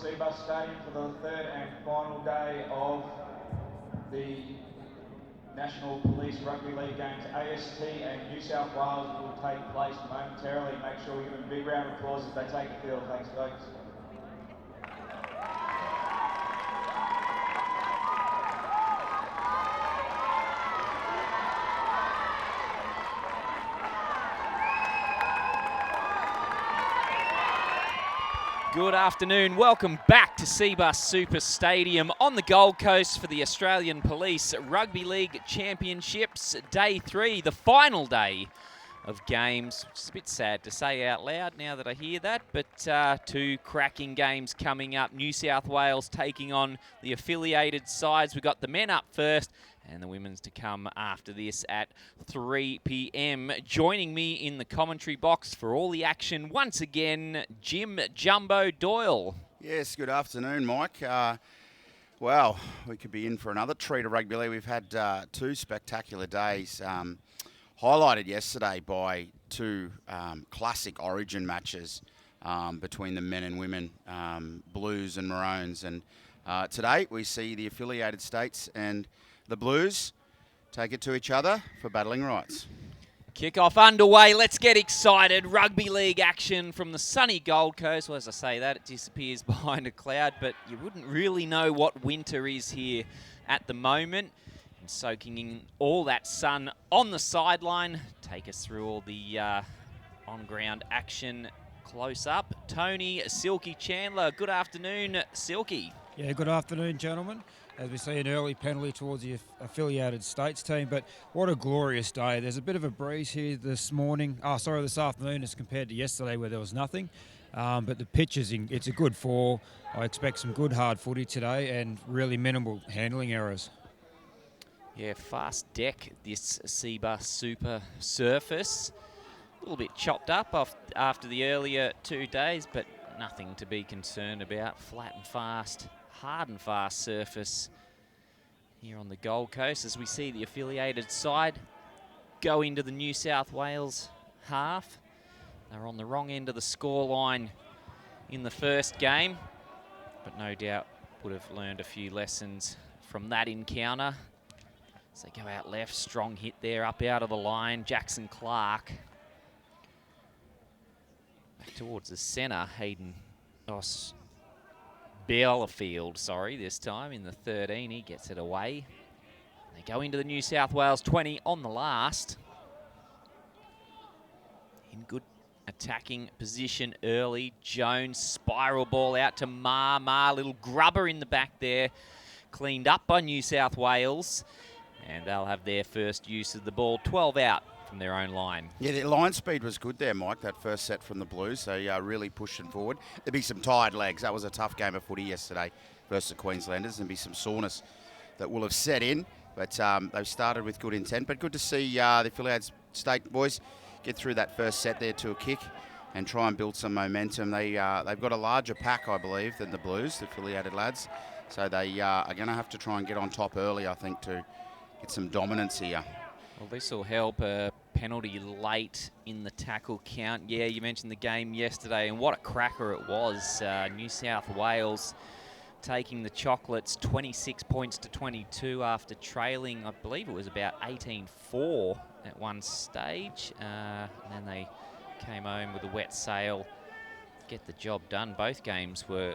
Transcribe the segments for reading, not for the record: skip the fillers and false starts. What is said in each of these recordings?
CBUS Stadium for the third and final day of the National Police Rugby League games. AST and New South Wales will take place momentarily. Make sure we give them a big round of applause as they take the field. Thanks, folks. Good afternoon. Welcome back to CBUS Super Stadium on the Gold Coast for the Australian Police Rugby League Championships, Day 3, the final day of games. Which is a bit sad to say out loud now that I hear that, but two cracking games coming up. New South Wales taking on the affiliated sides. We've got the men up first and the women's to come after this at 3 p.m. Joining me in the commentary box for all the action, once again, Jim Jumbo Doyle. Yes, good afternoon, Mike. Well, we could be in for another treat of rugby league. We've had two spectacular days, highlighted yesterday by two classic origin matches between the men and women, Blues and Maroons. And today we see the affiliated states and the Blues take it to each other for battling rights. Kick-off underway. Let's get excited. Rugby league action from the sunny Gold Coast. Well, as I say that, it disappears behind a cloud, but you wouldn't really know what winter is here at the moment. And soaking in all that sun on the sideline. Take us through all the on-ground action close up. Tony Silky Chandler. Good afternoon, Silky. Yeah, good afternoon, gentlemen. As we see an early penalty towards the affiliated states team, but what a glorious day. There's a bit of a breeze here this afternoon as compared to yesterday where there was nothing. But the pitch it's a good fall. I expect some good hard footy today and really minimal handling errors. Yeah, fast deck, this CBUS Super surface. A little bit chopped up after the earlier 2 days, but nothing to be concerned about. Flat and fast. Hard and fast surface here on the Gold Coast as we see the affiliated side go into the New South Wales half. They're on the wrong end of the scoreline in the first game, but no doubt would have learned a few lessons from that encounter. As they go out left, strong hit there up out of the line. Jackson Clark back towards the centre. Hayden Belfield, this time in the 13. He gets it away. They go into the New South Wales 20 on the last. In good attacking position early. Jones, spiral ball out to Ma. Little grubber in the back there. Cleaned up by New South Wales. And they'll have their first use of the ball. 12 out from their own line. Yeah, their line speed was good there, Mike, that first set from the Blues. They really pushing forward. There'll be some tired legs. That was a tough game of footy yesterday versus the Queenslanders. There'll be some soreness that will have set in. But they've started with good intent. But good to see the affiliated state boys get through that first set there to a kick and try and build some momentum. They've got a larger pack, I believe, than the Blues, the affiliated lads. So they are going to have to try and get on top early, I think, to get some dominance here. Well, this will help. A penalty late in the tackle count. Yeah, you mentioned the game yesterday, and what a cracker it was. New South Wales taking the Chocolates 26 points to 22 after trailing, I believe it was about 18-4 at one stage. And then they came home with a wet sail, get the job done. Both games were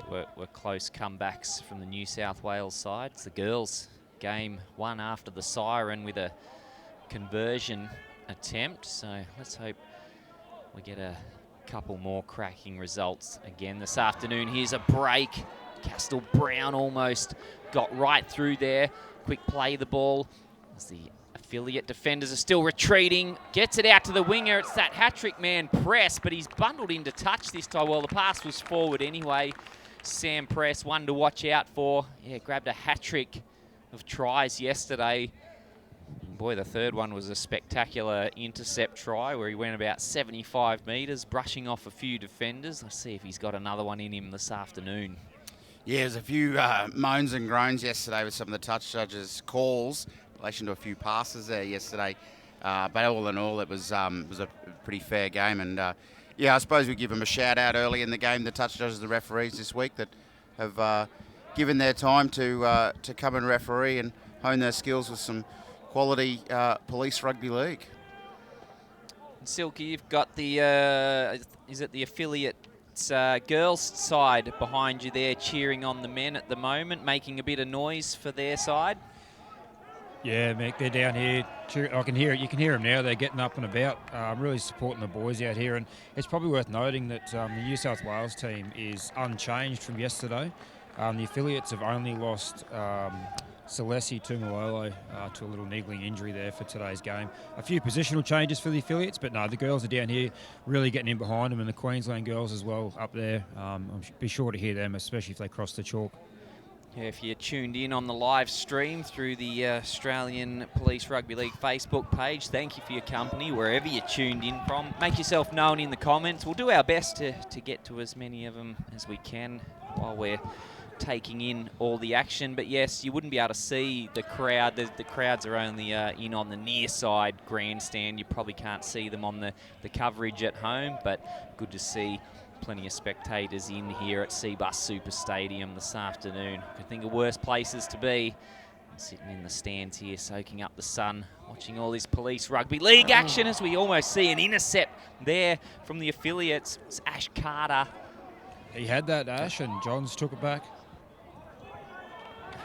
close comebacks from the New South Wales side. It's the girls' game one after the siren with a conversion attempt, so let's hope we get a couple more cracking results again this afternoon. Here's a break. Castle Brown almost got right through there. Quick play the ball as the affiliate defenders are still retreating. Gets it out to the winger. It's that hat-trick man Press, but he's bundled into touch this time. Well, the pass was forward anyway. Sam Press, one to watch out for. Yeah, grabbed a hat-trick of tries yesterday. Boy, the third one was a spectacular intercept try where he went about 75 metres, brushing off a few defenders. Let's see if he's got another one in him this afternoon. Yeah, there's a few moans and groans yesterday with some of the touch judges' calls in relation to a few passes there yesterday. But all in all, it was a pretty fair game. And, I suppose we give them a shout-out early in the game, the touch judges, the referees this week, that have given their time to come and referee and hone their skills with some quality police rugby league. Silky, you've got the, is it the affiliate girls side behind you there cheering on the men at the moment, making a bit of noise for their side? Yeah, Mick, they're down here. I can hear it. You can hear them now. They're getting up and about, really supporting the boys out here. And it's probably worth noting that the New South Wales team is unchanged from yesterday. The affiliates have only lost Celesi Tumalolo to a little niggling injury there for today's game. A few positional changes for the affiliates, but no, the girls are down here really getting in behind them, and the Queensland girls as well up there. I'll be sure to hear them, especially if they cross the chalk. Yeah, if you're tuned in on the live stream through the Australian Police Rugby League Facebook page, thank you for your company, wherever you're tuned in from. Make yourself known in the comments. We'll do our best to get to as many of them as we can while we're taking in all the action. But yes, you wouldn't be able to see the crowd. The crowds are only in on the near side grandstand. You probably can't see them on the coverage at home, but good to see plenty of spectators in here at CBUS Super Stadium this afternoon. I think of worse places to be. Sitting in the stands here, soaking up the sun, watching all this police rugby league action as we almost see an intercept there from the affiliates. It's Ash Carter. He had that, Ash, and Johns took it back.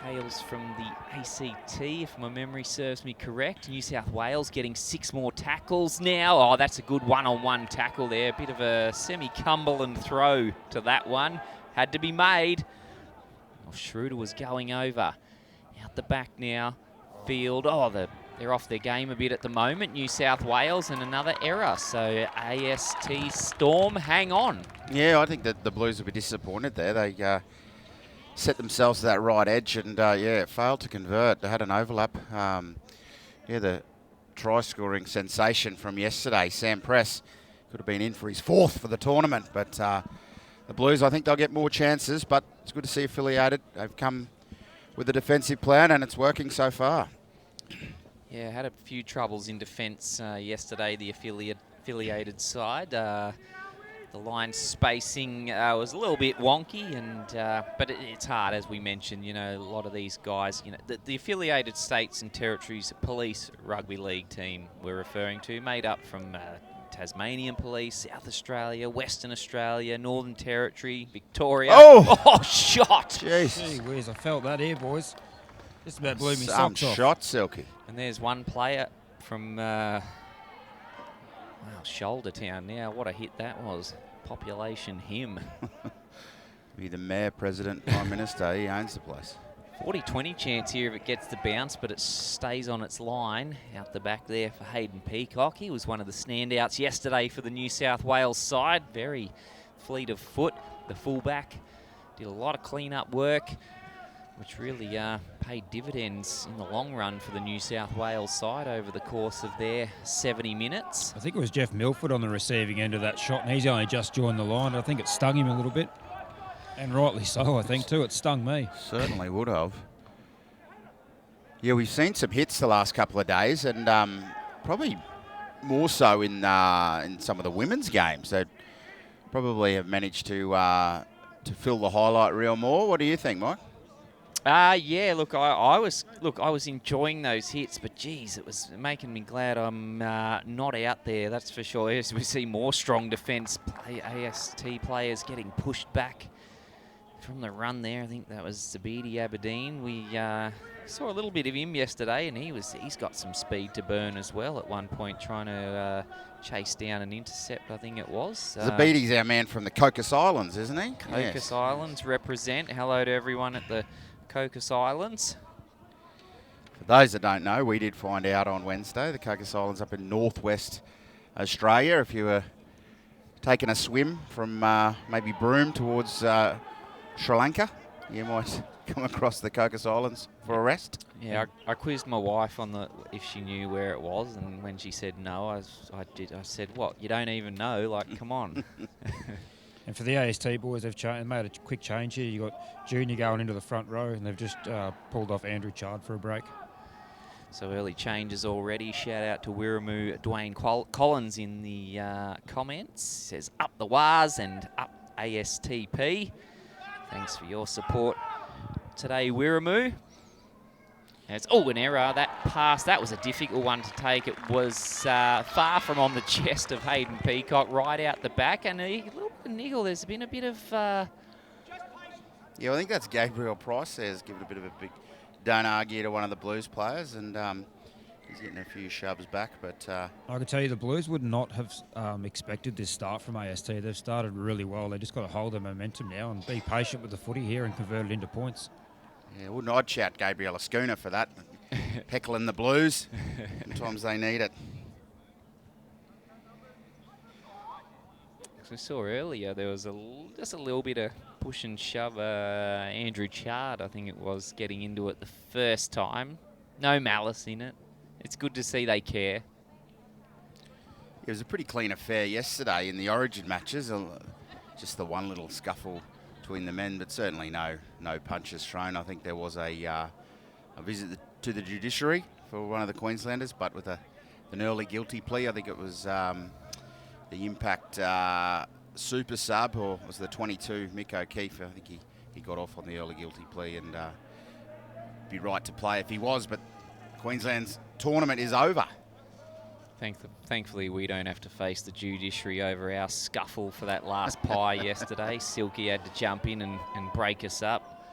Hails from the ACT, if my memory serves me correct. New South Wales getting 6 more tackles now. Oh, that's a good one-on-one tackle there. A bit of a semi-Cumberland throw to that one. Had to be made. Oh, Schroeder was going over. Out the back now. Field. Oh, they're off their game a bit at the moment. New South Wales, and another error. So AST Storm, hang on. Yeah, I think that the Blues will be disappointed there. They set themselves to that right edge and, failed to convert. They had an overlap. The try-scoring sensation from yesterday, Sam Press, could have been in for his 4th for the tournament. But the Blues, I think they'll get more chances, but it's good to see affiliated. They've come with a defensive plan, and it's working so far. Yeah, had a few troubles in defence yesterday, the affiliated side. The line spacing was a little bit wonky, but it's hard, as we mentioned. You know, a lot of these guys, you know, the affiliated states and territories police rugby league team we're referring to, made up from Tasmanian Police, South Australia, Western Australia, Northern Territory, Victoria. Oh, shot! Jeez. Gee whiz, I felt that here, boys. Just about blew me socks off. Shot, Silky. And there's one player from Shouldertown now. What a hit that was. Population him. Be the mayor, president, prime minister. He owns the place. 40-20 chance here if it gets the bounce, but it stays on its line. Out the back there for Hayden Peacock. He was one of the standouts yesterday for the New South Wales side. Very fleet of foot. The fullback did a lot of clean-up work, which really paid dividends in the long run for the New South Wales side over the course of their 70 minutes. I think it was Jeff Milford on the receiving end of that shot, and he's only just joined the line. I think it stung him a little bit, and rightly so, I think, too. It stung me. Certainly would have. Yeah, we've seen some hits the last couple of days, and probably more so in some of the women's games. They probably have managed to fill the highlight reel more. What do you think, Mike? Yeah, look, I was enjoying those hits, but geez, it was making me glad I'm not out there, that's for sure. As we see more strong defence AST players getting pushed back from the run there. I think that was Zabidi Aberdeen. We saw a little bit of him yesterday, and he's got some speed to burn as well at one point, trying to chase down an intercept, I think it was. Zabidi's our man from the Cocos Islands, isn't he? Cocos Islands represent. Hello to everyone at the Cocos Islands. For those that don't know, we did find out on Wednesday, the Cocos Islands up in northwest Australia. If you were taking a swim from maybe Broome towards Sri Lanka, you might come across the Cocos Islands for a rest. Yeah, I quizzed my wife on if she knew where it was, and when she said no, I said, what, you don't even know? Like, come on. And for the AST boys, they've made a quick change here. You've got Junior going into the front row, and they've just pulled off Andrew Chard for a break. So early changes already. Shout out to Wirramoo Dwayne Collins in the comments. Says up the Waz and up ASTP. Thanks for your support today, Wirramoo. It's an error. That pass, that was a difficult one to take. It was far from on the chest of Hayden Peacock, right out the back, and a little bit of niggle. There's been a bit of... Yeah, I think that's Gabriel Price there's given a bit of a big don't argue to one of the Blues players, and he's getting a few shoves back. But I can tell you the Blues would not have expected this start from AST. They've started really well. They just got to hold their momentum now and be patient with the footy here and convert it into points. yeah, wouldn't I shout Gabriel Schooner for that? Heckling the Blues. Sometimes they need it. As we saw earlier, there was just a little bit of push and shove. Andrew Chard, I think it was, getting into it the first time. No malice in it. It's good to see they care. It was a pretty clean affair yesterday in the Origin matches. Just the one little scuffle between the men, but certainly no punches thrown. I think there was a visit to the judiciary for one of the Queenslanders, but with an early guilty plea. I think it was the Impact super sub, or was the 22 Mick O'Keefe. I think he got off on the early guilty plea, and be right to play if he was, but Queensland's tournament is over. Thankfully, we don't have to face the judiciary over our scuffle for that last pie yesterday. Silky had to jump in and break us up.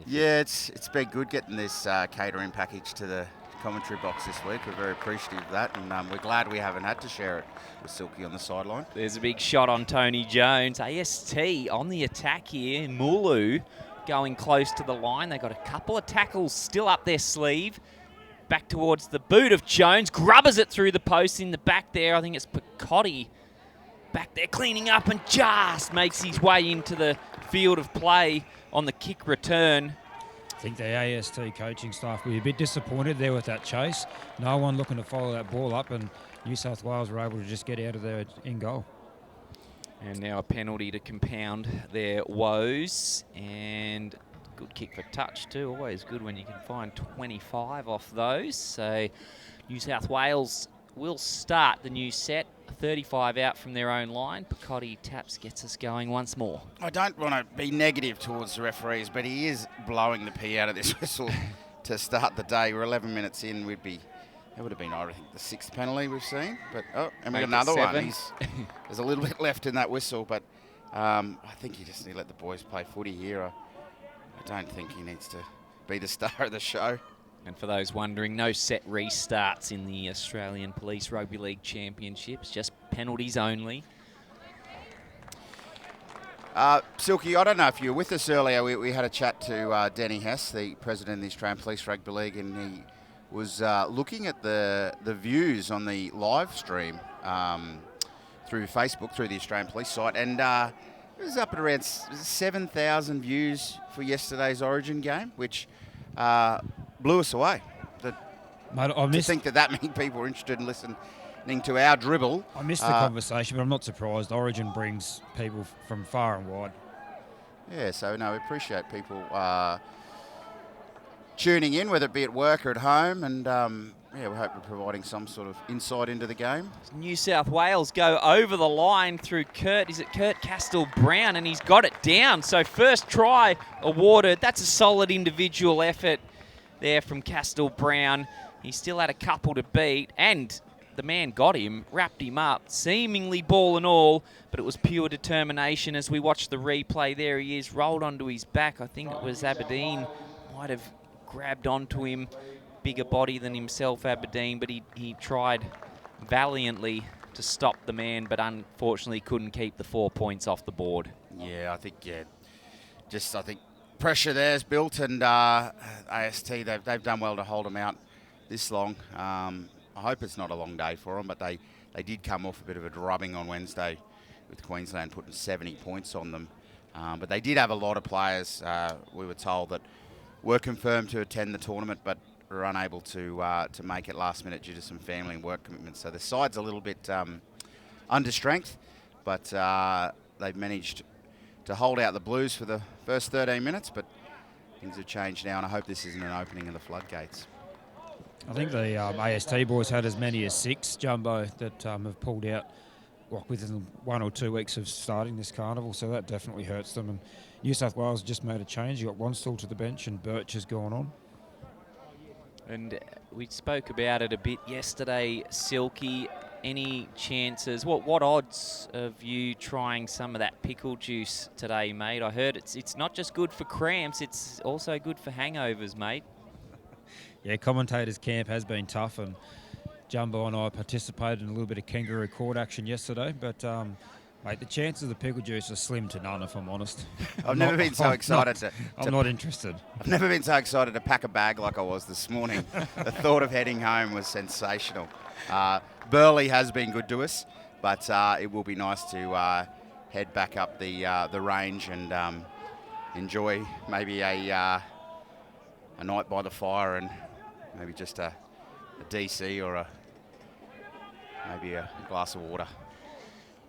Yeah, it's been good getting this catering package to the commentary box this week. We're very appreciative of that, and we're glad we haven't had to share it with Silky on the sideline. There's a big shot on Tony Jones. AST on the attack here. Mulu going close to the line. They got a couple of tackles still up their sleeve. Back towards the boot of Jones. Grubbers it through the post in the back there. I think it's Picotti back there cleaning up and just makes his way into the field of play on the kick return. I think the AST coaching staff will be a bit disappointed there with that chase. No one looking to follow that ball up, and New South Wales were able to just get out of there in goal. And now a penalty to compound their woes, and good kick for touch too. Always good when you can find 25 off those. So New South Wales will start the new set. 35 out from their own line. Picotti taps, gets us going once more. I don't want to be negative towards the referees, but he is blowing the pee out of this whistle to start the day. We're 11 minutes in. That would have been, I think, the 6th penalty we've seen. But and we got another one. There's a little bit left in that whistle, but I think you just need to let the boys play footy here. I don't think he needs to be the star of the show. And for those wondering, no set restarts in the Australian Police Rugby League Championships, just penalties only. Silky, I don't know if you were with us earlier. We had a chat to Denny Hess, the president of the Australian Police Rugby League, and he was looking at the views on the live stream through Facebook, through the Australian Police site, and it was up at around 7,000 views for yesterday's Origin game, which blew us away. Mate, to think that many people were interested in listening to our dribble. I missed the conversation, but I'm not surprised. Origin brings people from far and wide. Yeah, so no, we appreciate people tuning in, whether it be at work or at home, and we hope we're providing some sort of insight into the game. New South Wales go over the line through Kurt Castle-Brown, and he's got it down. So first try awarded. That's a solid individual effort there from Castle-Brown. He still had a couple to beat, and the man got him, wrapped him up, seemingly ball and all, but it was pure determination. As we watch the replay, there he is, rolled onto his back. I think it was Aberdeen, might have grabbed onto him. Bigger body than himself, Aberdeen, but he tried valiantly to stop the man, but unfortunately couldn't keep the 4 points off the board. Yeah, I think pressure there's built, and AST, they've done well to hold them out this long. I hope it's not a long day for them, but they did come off a bit of a drubbing on Wednesday with Queensland putting 70 points on them. But they did have a lot of players, we were told, that were confirmed to attend the tournament, but were unable to make it last minute due to some family and work commitments. So the side's a little bit under strength, but they've managed to hold out the Blues for the first 13 minutes, but things have changed now, and I hope this isn't an opening of the floodgates. I think the AST boys had as many as 6, Jumbo, that have pulled out within 1 or 2 weeks of starting this carnival, so that definitely hurts them. And New South Wales just made a change. You got Wanstall to the bench and Birch has gone on. And we spoke about it a bit yesterday, Silky. Any chances? What odds of you trying some of that pickle juice today, mate? I heard it's not just good for cramps, it's also good for hangovers, mate. Yeah, commentators' camp has been tough, and Jumbo and I participated in a little bit of kangaroo court action yesterday, but mate, the chances of the pickle juice are slim to none, if I'm honest. I've never been so excited I'm not interested. I've never been so excited to pack a bag like I was this morning. The thought of heading home was sensational. Burleigh has been good to us, but it will be nice to head back up the range and enjoy maybe a night by the fire and maybe just a DC or maybe a glass of water.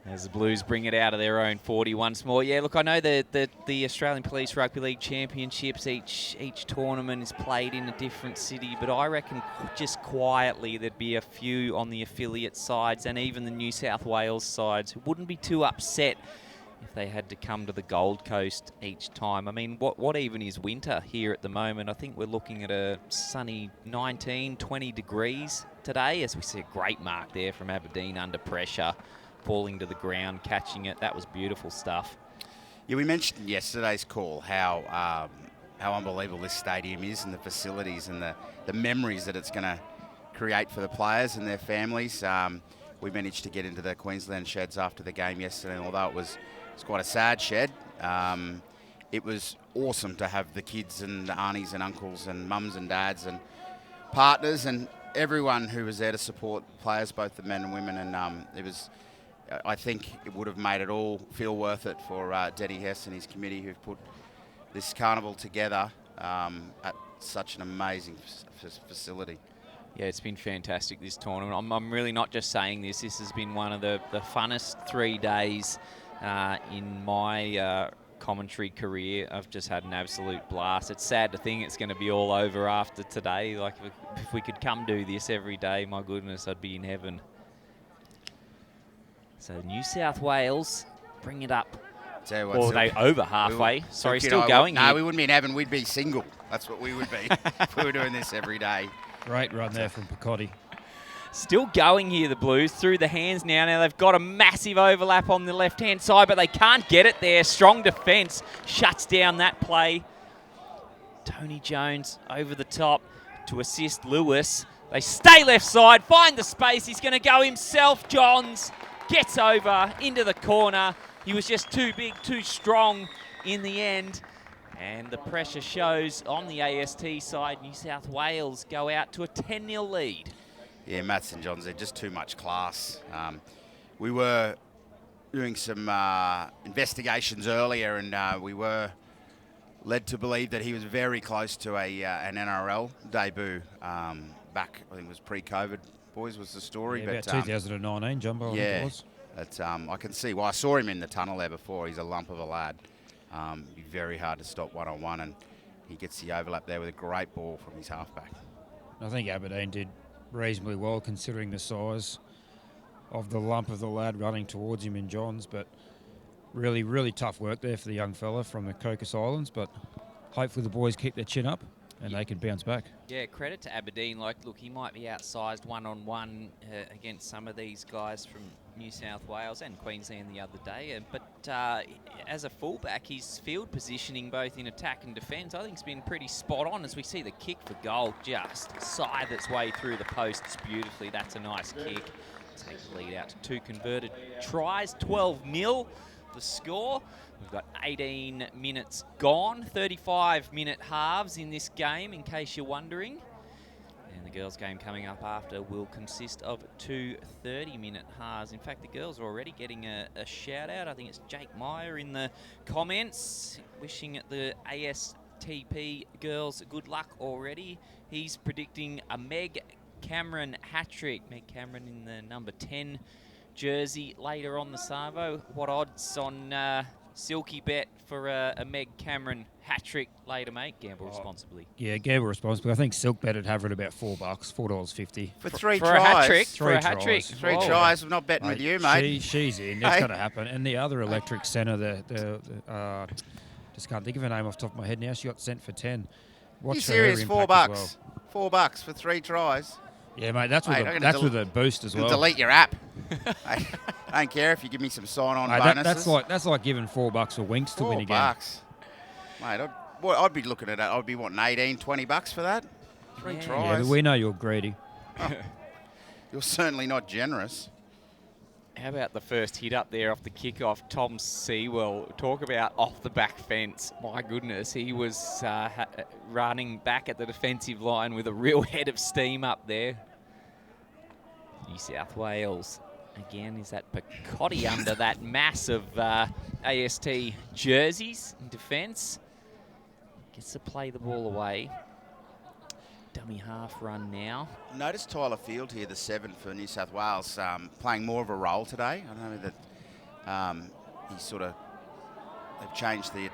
As the Blues bring it out of their own 40 once more. Yeah, look, I know that the Australian Police Rugby League Championships, each tournament is played in a different city, but I reckon just quietly there'd be a few on the affiliate sides and even the New South Wales sides who wouldn't be too upset if they had to come to the Gold Coast each time. I mean, what even is winter here at the moment? I think we're looking at a sunny 19, 20 degrees today, as we see a great mark there from Aberdeen under pressure, falling to the ground, catching it. That was beautiful stuff. Yeah, we mentioned yesterday's call how unbelievable this stadium is and the facilities and the memories that it's going to create for the players and their families. We managed to get into the Queensland sheds after the game yesterday, and although it's quite a sad shed, it was awesome to have the kids and the aunties and uncles and mums and dads and partners and everyone who was there to support players, both the men and women, and it was... I think it would have made it all feel worth it for Denny Hess and his committee who've put this carnival together at such an amazing facility. Yeah, it's been fantastic, this tournament. I'm really not just saying this. This has been one of the funnest 3 days in my commentary career. I've just had an absolute blast. It's sad to think it's going to be all over after today. Like, if we could come do this every day, my goodness, I'd be in heaven. So New South Wales bring it up. Tell you what, Or are they over halfway? Sorry, still going here. No, we wouldn't be in heaven. We'd be single. That's what we would be if we were doing this every day. Great run there from Picotti. Still going here, the Blues, through the hands now. Now they've got a massive overlap on the left-hand side, but they can't get it there. Strong defence shuts down that play. Tony Jones over the top to assist Lewis. They stay left side, find the space. He's going to go himself. Johns gets over into the corner. He was just too big, too strong in the end. And the pressure shows on the AST side. New South Wales go out to a 10-0 lead. Yeah, Matts and Johns, they're just too much class. We were doing some investigations earlier, and we were led to believe that he was very close to an NRL debut back, I think it was pre-COVID, boys, was the story. Yeah, but about 2019, Jumbo, I think it was. But I can see, well, I saw him in the tunnel there before. He's a lump of a lad. Be very hard to stop one-on-one, and he gets the overlap there with a great ball from his halfback. I think Aberdeen did reasonably well considering the size of the lump of the lad running towards him in Johns, but really, really tough work there for the young fella from the Cocos Islands, but hopefully the boys keep their chin up and they can bounce back. Yeah, credit to Aberdeen. Like, look, he might be outsized one-on-one against some of these guys from New South Wales and Queensland the other day, but as a fullback, his field positioning both in attack and defence, I think has been pretty spot on as we see the kick for goal just scythe its way through the posts beautifully. That's a nice kick. Take the lead out to 2 converted tries, 12-0 the score. We've got 18 minutes gone, 35-minute halves in this game, in case you're wondering. And the girls' game coming up after will consist of 2 30-minute halves. In fact, the girls are already getting a shout-out. I think it's Jake Meyer in the comments, wishing the ASTP girls good luck already. He's predicting a Meg Cameron hat-trick. Meg Cameron in the number 10 jersey later on the Savo. What odds on Silky Bet for a Meg Cameron hat-trick later, mate? Gamble responsibly. Yeah, gamble responsibly. I think Silk betted have it about $4, $4.50. For three For tries. a hat-trick? Three For a tries. hat-trick? Three Whoa. tries. I'm not betting with you, mate. She's in. It's Hey. going to happen. And the other electric centre, just can't think of her name off the top of my head now. She got sent for 10. You Watch her serious? impact $4. as $4 for 3 tries. Yeah, mate, that's Mate, with a boost as well. Delete your app. I don't care if you give me some sign-on Mate, bonuses. that's like giving $4 for Winks to win again. $4. Mate, I'd be looking at that. I'd be wanting $18, $20 for that. 3 Yeah. tries. Yeah, but we know you're greedy. You're certainly not generous. How about the first hit up there off the kickoff? Tom Sewell, talk about off the back fence. My goodness, he was running back at the defensive line with a real head of steam up there. New South Wales, again, is that Picotti under that mass of AST jerseys in defence. Gets to play the ball away. Dummy half run now. Notice Tyler Field here, the 7 for New South Wales, playing more of a role today. I know that they've changed the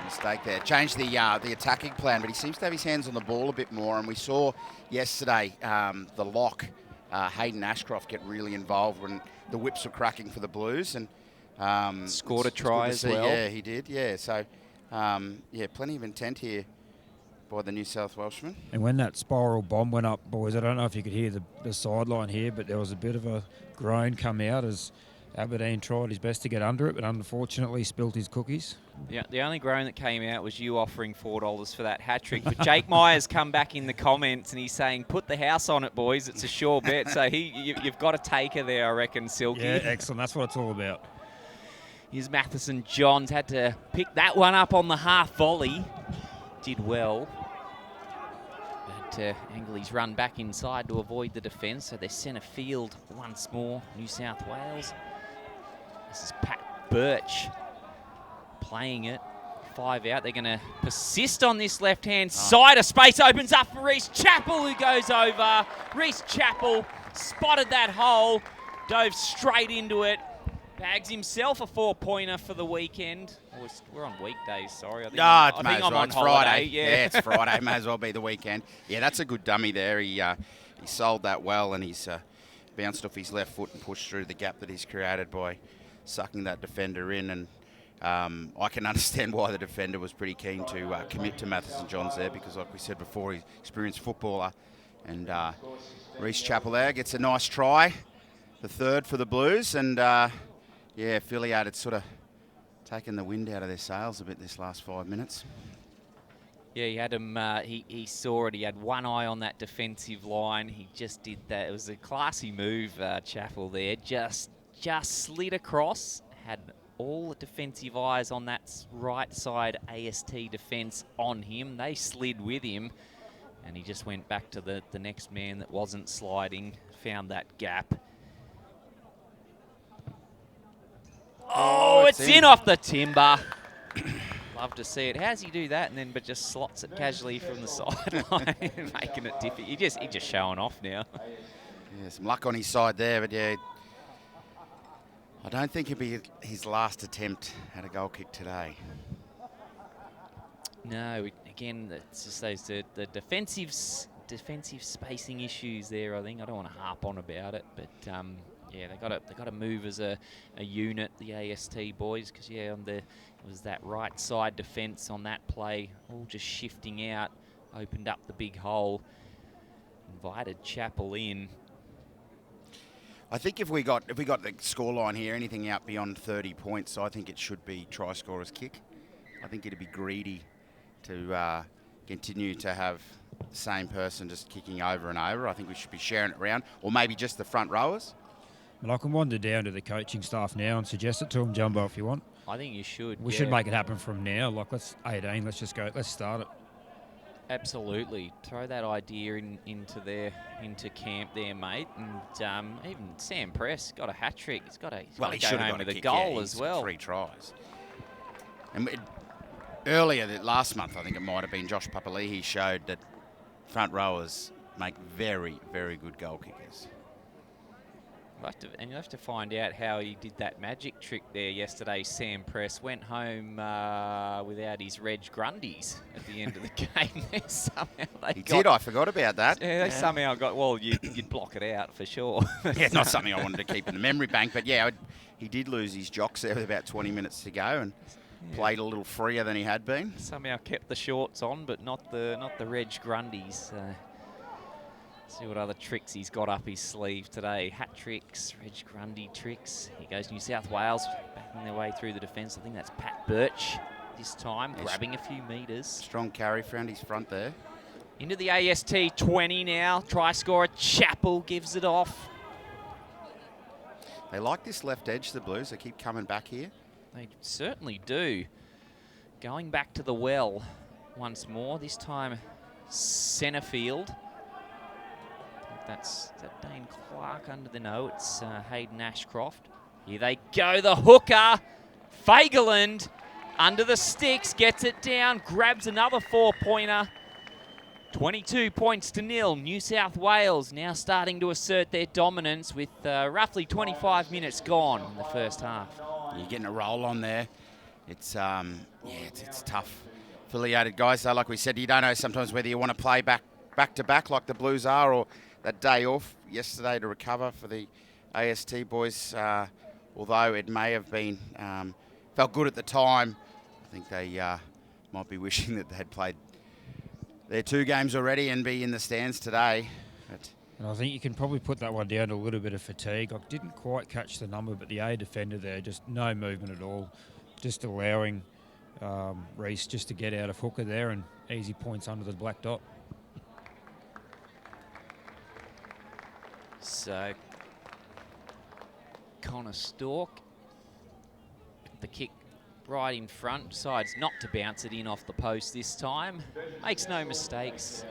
mistake there. Changed the attacking plan, but he seems to have his hands on the ball a bit more. And we saw yesterday the lock, Hayden Ashcroft, get really involved when the whips were cracking for the Blues, and scored a try as well. Yeah, he did. Yeah, so plenty of intent here by the New South Welshman. And when that spiral bomb went up, boys, I don't know if you could hear the sideline here, but there was a bit of a groan come out as Aberdeen tried his best to get under it, but unfortunately spilt his cookies. Yeah, the only groan that came out was you offering $4 for that hat-trick. But Jake Myers come back in the comments and he's saying, put the house on it, boys. It's a sure bet. So you've got a taker there, I reckon, Silky. Yeah, excellent. That's what it's all about. Here's Matheson Johns. Had to pick that one up on the half volley. Did well. But Angley's run back inside to avoid the defence. So they're centre field once more, New South Wales. This is Pat Birch playing it. 5 out. They're going to persist on this left-hand side. A space opens up for Reece Chappell, who goes over. Reece Chappell spotted that hole, dove straight into it, bags himself a 4-pointer for the weekend. Oh, we're on weekdays, sorry. I think I'm on it's holiday. Friday. Yeah, it's Friday. May as well be the weekend. Yeah, that's a good dummy there. He sold that well, and he's bounced off his left foot and pushed through the gap that he's created by sucking that defender in. And I can understand why the defender was pretty keen to commit to Matheson Johns there, because like we said before, he's an experienced footballer. And Reece Chappell there gets a nice try, the 3rd for the Blues. And affiliated sort of taken the wind out of their sails a bit this last 5 minutes. Yeah, he had him. He saw it. He had one eye on that defensive line. He just did that. It was a classy move, Chappell there. Just slid across. Had all the defensive eyes on that right side AST defence on him. They slid with him, and he just went back to the next man that wasn't sliding. Found that gap. Oh, it's in off the timber. Love to see it. How's he do that but just slots it casually from the sideline, making it difficult. He just showing off now. Yeah, some luck on his side there, but yeah, I don't think it'll be his last attempt at a goal kick today. No, again, it's just those the defensive spacing issues there. I think I don't want to harp on about it, but yeah, they got to move as a unit, the AST boys, because it was that right side defence on that play, all just shifting out, opened up the big hole, invited Chappell in. I think if we got the scoreline here, anything out beyond 30 points, I think it should be try scorer's kick. I think it'd be greedy to continue to have the same person just kicking over and over. I think we should be sharing it around, or maybe just the front rowers. But I can wander down to the coaching staff now and suggest it to them, Jumbo, if you want. I think you should. We should make it happen from now. Like, let's 18. Let's just go. Let's start it. Absolutely, throw that idea into camp there, mate. And even Sam Press got a hat trick. He's got to go home with a goal as well. 3 tries. And earlier last month, I think it might have been Josh Papali'i showed that front rowers make very, very good goal kickers. You'll have to find out how he did that magic trick there yesterday. Sam Press went home without his Reg Grundies at the end of the game. Somehow He did. I forgot about that. Yeah, they somehow got. Well, you'd block it out for sure. Yeah, not something I wanted to keep in the memory bank, but yeah, he did lose his jocks there with about 20 minutes to go and played a little freer than he had been. Somehow kept the shorts on, but not the Reg Grundies. See what other tricks he's got up his sleeve today. Hat tricks, Reg Grundy tricks. Here goes New South Wales, backing their way through the defence. I think that's Pat Birch this time, grabbing a few metres. Strong carry for his front there. Into the AST 20 now. Try scorer Chappell gives it off. They like this left edge, the Blues. They keep coming back here. They certainly do. Going back to the well once more. This time centre field. Is that Dane Clark under the no? It's Hayden Ashcroft. Here they go, the hooker. Fagerland under the sticks, gets it down, grabs another 4-pointer. 22 points to nil. New South Wales now starting to assert their dominance with roughly 25 minutes gone in the first half. You're getting a roll on there. It's it's tough. Affiliated guys, though, like we said, you don't know sometimes whether you want to play back to back like the Blues are, or that day off yesterday to recover for the AST boys. Although it may have been felt good at the time, I think they might be wishing that they had played their 2 games already and be in the stands today. And I think you can probably put that one down to a little bit of fatigue. I didn't quite catch the number, but the A defender there, just no movement at all, just allowing Reece just to get out of hooker there and easy points under the black dot. So, Connor Stork, the kick right in front, decides not to bounce it in off the post this time. Makes no mistakes.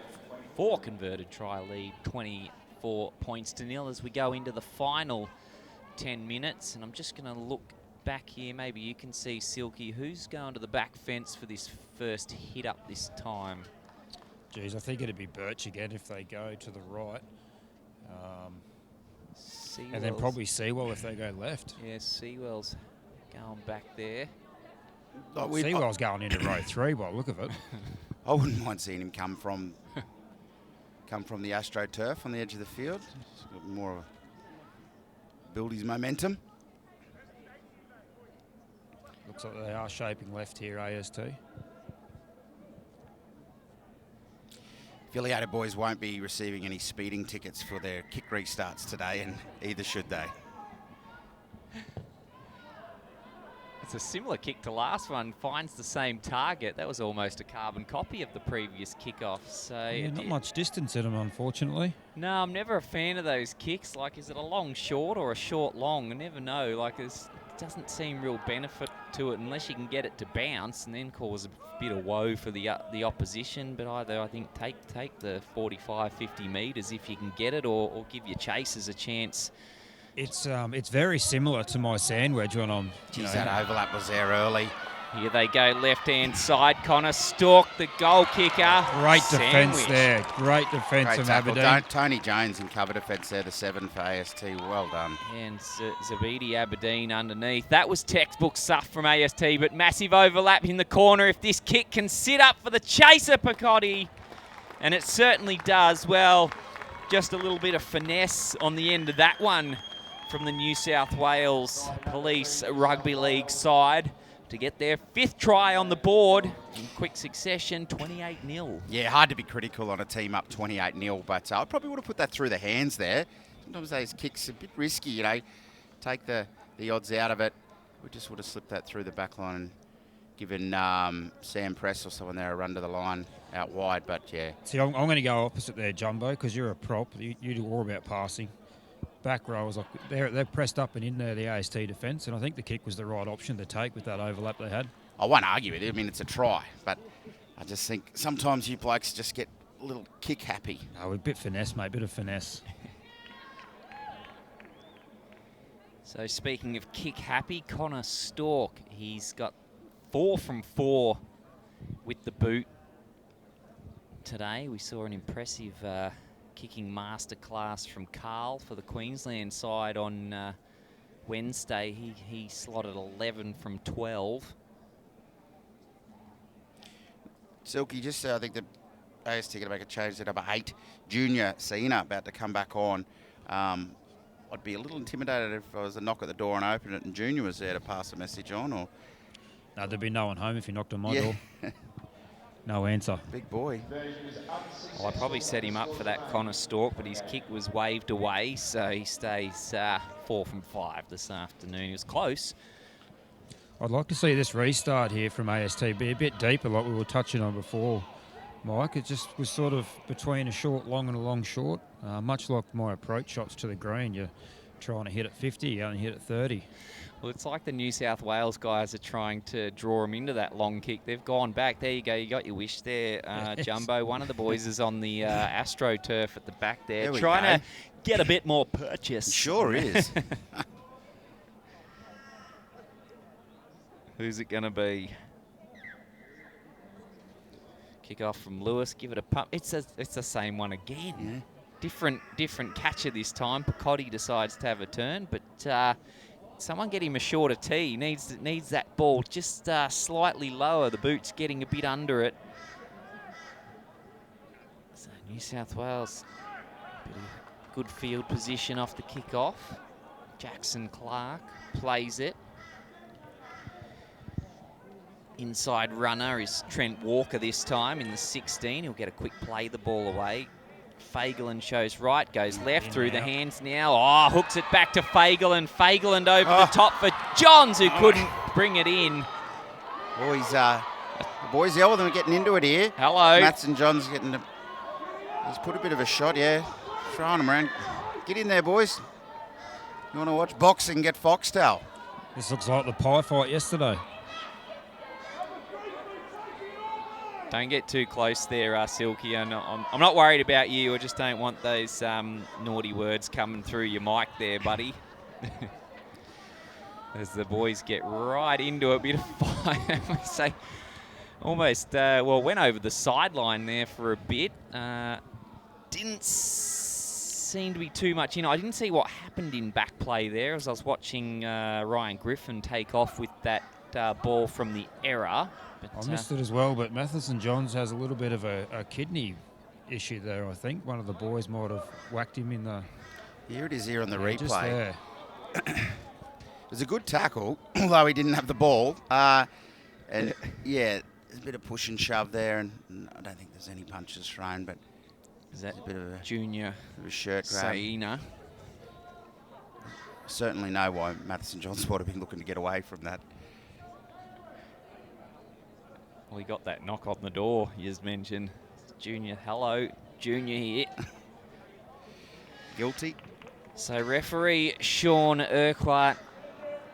4 converted try lead, 24 points to nil as we go into the final 10 minutes. And I'm just going to look back here. Maybe you can see, Silky, who's going to the back fence for this first hit up this time. Geez, I think it'd be Birch again if they go to the right. And then probably Sewell if they go left. Yeah, Sewell's going back there. Sewell's going into row 3 by the look of it. I wouldn't mind seeing him come from the AstroTurf on the edge of the field. More of a build his momentum. Looks like they are shaping left here, AST. Affiliated boys won't be receiving any speeding tickets for their kick restarts today, and either should they. It's a similar kick to last one, finds the same target. That was almost a carbon copy of the previous kickoff. So yeah, not much distance in them, unfortunately. No, I'm never a fan of those kicks. Like, is it a long short or a short long? I never know. Like, it doesn't seem real benefit to it unless you can get it to bounce and then cause a bit of woe for the opposition. But either, I think, take the 45, 50 metres if you can get it, or give your chasers a chance. It's very similar to my sand wedge when I'm. Geez, that overlap was there early. Here they go, left-hand side. Connor Stork, the goal kicker. Great defence there. Great defence from Aberdeen. Tony Jones in cover defence there, the 7 for AST. Well done. And Zabidi Aberdeen underneath. That was textbook stuff from AST, but massive overlap in the corner. If this kick can sit up for the chaser, Picotti, and it certainly does. Well, just a little bit of finesse on the end of that one from the New South Wales Police Rugby League side to get their 5th try on the board in quick succession, 28-0. Yeah, hard to be critical on a team up 28-0, but I probably would have put that through the hands there. Sometimes those kicks are a bit risky, you know. Take the odds out of it. We just would have slipped that through the back line and given Sam Press or someone there a run to the line out wide, but yeah. See, I'm going to go opposite there, Jumbo, because you're a prop. You do all about passing. Back row was like they're pressed up and in there, the AST defence, and I think the kick was the right option to take with that overlap they had. I won't argue with it. I mean, it's a try, but I just think sometimes you blokes just get a little kick happy. Oh, a bit finesse, mate, bit of finesse. So speaking of kick happy, Connor Stork, he's got 4 from 4 with the boot today. We saw an impressive kicking masterclass from Carl for the Queensland side on Wednesday. He slotted 11 from 12. Silky, just I think the AST going to make a change to number 8, Junior Sina, about to come back on. I'd be a little intimidated if I was a knock at the door and open it and Junior was there to pass a message on. Or No, there'd be no one home if you knocked on my door. No answer. Big boy. Well, I probably set him up for that Connor Stork, but his kick was waved away, so he stays 4 from 5 this afternoon. He was close. I'd like to see this restart here from AST be a bit deeper like we were touching on before, Mike. It just was sort of between a short long and a long short. Much like my approach shots to the green, you're trying to hit at 50, you only hit at 30. Well, it's like the New South Wales guys are trying to draw him into that long kick. They've gone back. There you go. You got your wish there, Yes. Jumbo. One of the boys is on the AstroTurf at the back there There we trying go. to get a bit more purchase. Sure is. Who's it going to be? Kick off from Lewis. Give it a pump. It's the same one again. Yeah. Different catcher this time. Picotti decides to have a turn, but someone get him a shorter tee. Needs that ball just slightly lower. The boot's getting a bit under it. So New South Wales, bit of good field position off the kick-off. Jackson Clark plays it. Inside runner is Trent Walker this time in the 16. He'll get a quick play the ball away. Fagerland shows right, goes left through the hands now. Oh, hooks it back to Fagerland. Fagerland over the top for Johns, who couldn't bring it in. Boys, the boys, the other them are getting into it here. Hello. Mats and John's getting he's put a bit of a shot, yeah. Throwing them around. Get in there, boys. You want to watch boxing, get Foxtel. This looks like the pie fight yesterday. Don't get too close there, Silky. I'm not worried about you. I just don't want those naughty words coming through your mic there, buddy. As the boys get right into a bit of fire. We say almost, went over the sideline there for a bit. Didn't seem to be too much I didn't see what happened in back play there as I was watching Ryan Griffin take off with that ball from the error. But, I missed it as well, but Matheson Johns has a little bit of a kidney issue there, I think. One of the boys might have whacked him in the... Here it is here on the Just replay. there. It was a good tackle, although he didn't have the ball. And yeah, there's a bit of push and shove there, and I don't think there's any punches thrown, but is that a bit of a Junior shirt grab. Saina? Certainly know why Matheson Johns would have been looking to get away from that. Well, he got that knock on the door, you just mentioned. Junior, hello, Junior here. Guilty. So referee Sean Urquhart,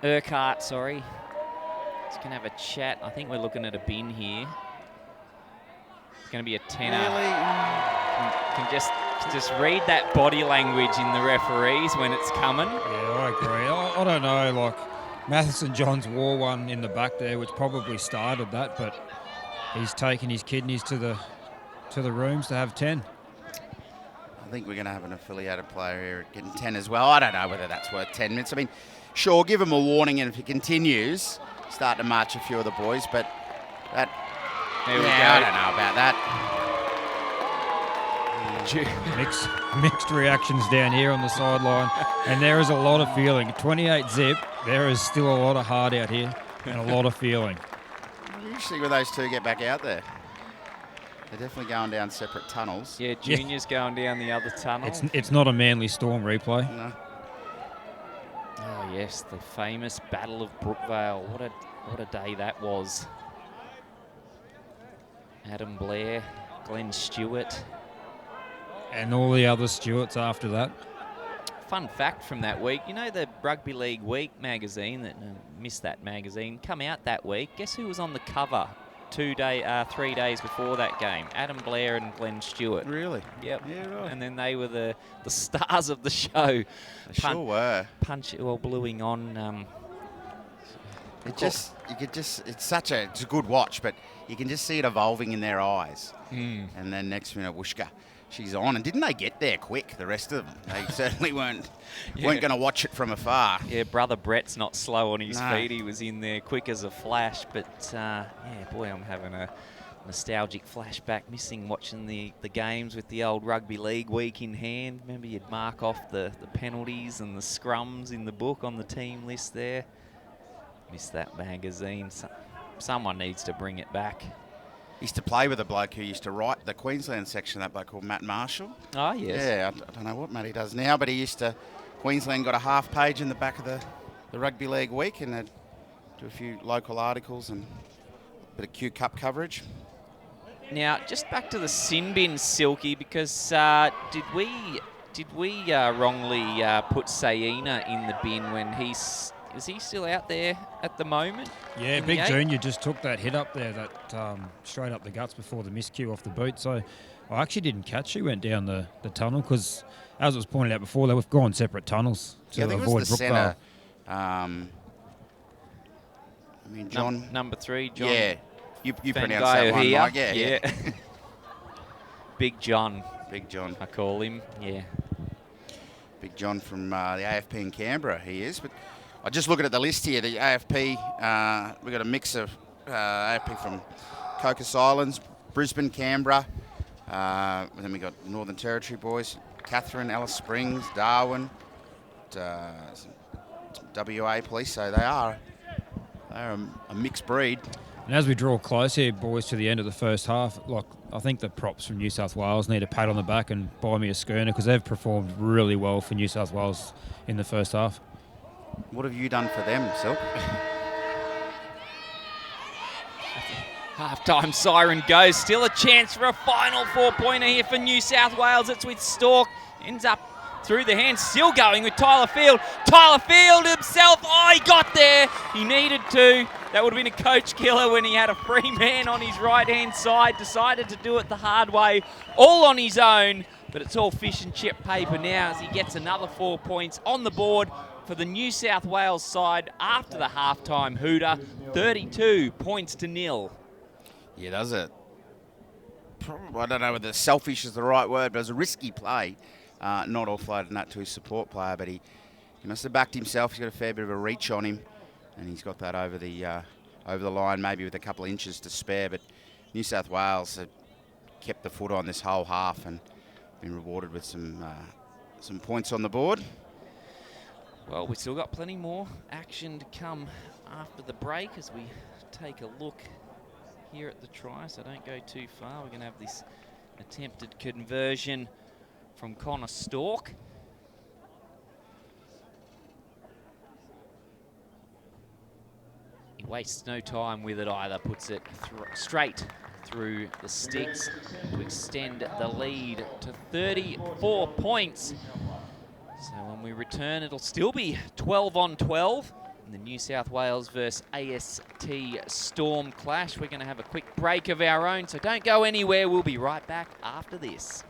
he's going to have a chat. I think we're looking at a bin here. It's going to be a tenner. Really? Can just read that body language in the referees when it's coming. Yeah, I agree. I don't know, like, Matheson Johns wore one in the back there, which probably started that, but he's taken his kidneys to the rooms to have 10. I think we're going to have an affiliated player here getting 10 as well. I don't know whether that's worth 10 minutes. I mean, sure, give him a warning, and if he continues, start to march a few of the boys, but that... There we go. I don't know about that. Mixed reactions down here on the sideline, and there is a lot of feeling. 28 zip, there is still a lot of heart out here and a lot of feeling. Usually when those two get back out there, they're definitely going down separate tunnels. Yeah, Junior's going down the other tunnel. It's not a Manly Storm replay. No. Oh yes, the famous Battle of Brookvale. What a day that was. Adam Blair, Glenn Stewart. And all the other Stewarts after that. Fun fact from that week, you know the Rugby League Week magazine, that missed that magazine, come out that week. Guess who was on the cover 3 days before that game? Adam Blair and Glenn Stewart. Really? Yep. Yeah, right. And then they were the stars of the show. They sure were. Bluing on. It's a good watch, but you can just see it evolving in their eyes. And then next minute, whooshka, she's on. And didn't they get there quick, the rest of them? They certainly weren't Yeah. going to watch it from afar. Yeah, brother Brett's not slow on his No. feet. He was in there quick as a flash. But, yeah, boy, I'm having a nostalgic flashback, missing watching the games with the old rugby league week in hand. Remember you'd mark off the penalties and the scrums in the book on the team list there. Miss that magazine. Someone needs to bring it back. Used to play with a bloke who used to write the Queensland section, that bloke called Matt Marshall. Oh, yes. Yeah, I don't know what Matty does now, but he used to, Queensland got a half page in the back of the Rugby League week, and they'd do a few local articles and a bit of Q Cup coverage. Now, just back to the sin bin, Silky, because did we wrongly put Sayina in the bin when is he still out there at the moment? Yeah, Big Junior just took that hit up there, that straight up the guts before the miscue off the boot. So I actually didn't catch who went down the tunnel because, as it was pointed out before, they've gone separate tunnels to I think avoid it was the Brookvale. centre. John. Number 3, John. Yeah, you pronounce that one, Mike. Yeah. Big John. Big John. I call him, yeah. Big John from the AFP in Canberra, he is. But I just looking at the list here, the AFP, we've got a mix of AFP from Cocos Islands, Brisbane, Canberra. And then we got Northern Territory boys, Catherine, Alice Springs, Darwin, WA police. So they are a mixed breed. And as we draw close here, boys, to the end of the first half, I think the props from New South Wales need a pat on the back and buy me a schooner because they've performed really well for New South Wales in the first half. What have you done for them, Silk? Half-time siren goes. Still a chance for a final 4-pointer here for New South Wales. It's with Stork. Ends up through the hands. Still going with Tyler Field. Tyler Field himself. Oh, he got there. He needed to. That would have been a coach killer when he had a free man on his right-hand side. Decided to do it the hard way, all on his own. But it's all fish and chip paper now as he gets another 4 points on the board for the New South Wales side after the halftime hooter. 32 points to nil. Yeah, that was I don't know whether selfish is the right word, but it was a risky play. Not offloading that to his support player, but he must have backed himself. He's got a fair bit of a reach on him, and he's got that over the line, maybe with a couple of inches to spare. But New South Wales have kept the foot on this whole half and been rewarded with some points on the board. Well, we've still got plenty more action to come after the break as we take a look here at the try, so don't go too far. We're going to have this attempted conversion from Connor Stork. He wastes no time with it either, puts it straight through the sticks to extend the lead to 34 points. So when we return, it'll still be 12 on 12 in the New South Wales versus AST Storm clash. We're going to have a quick break of our own, so don't go anywhere. We'll be right back after this.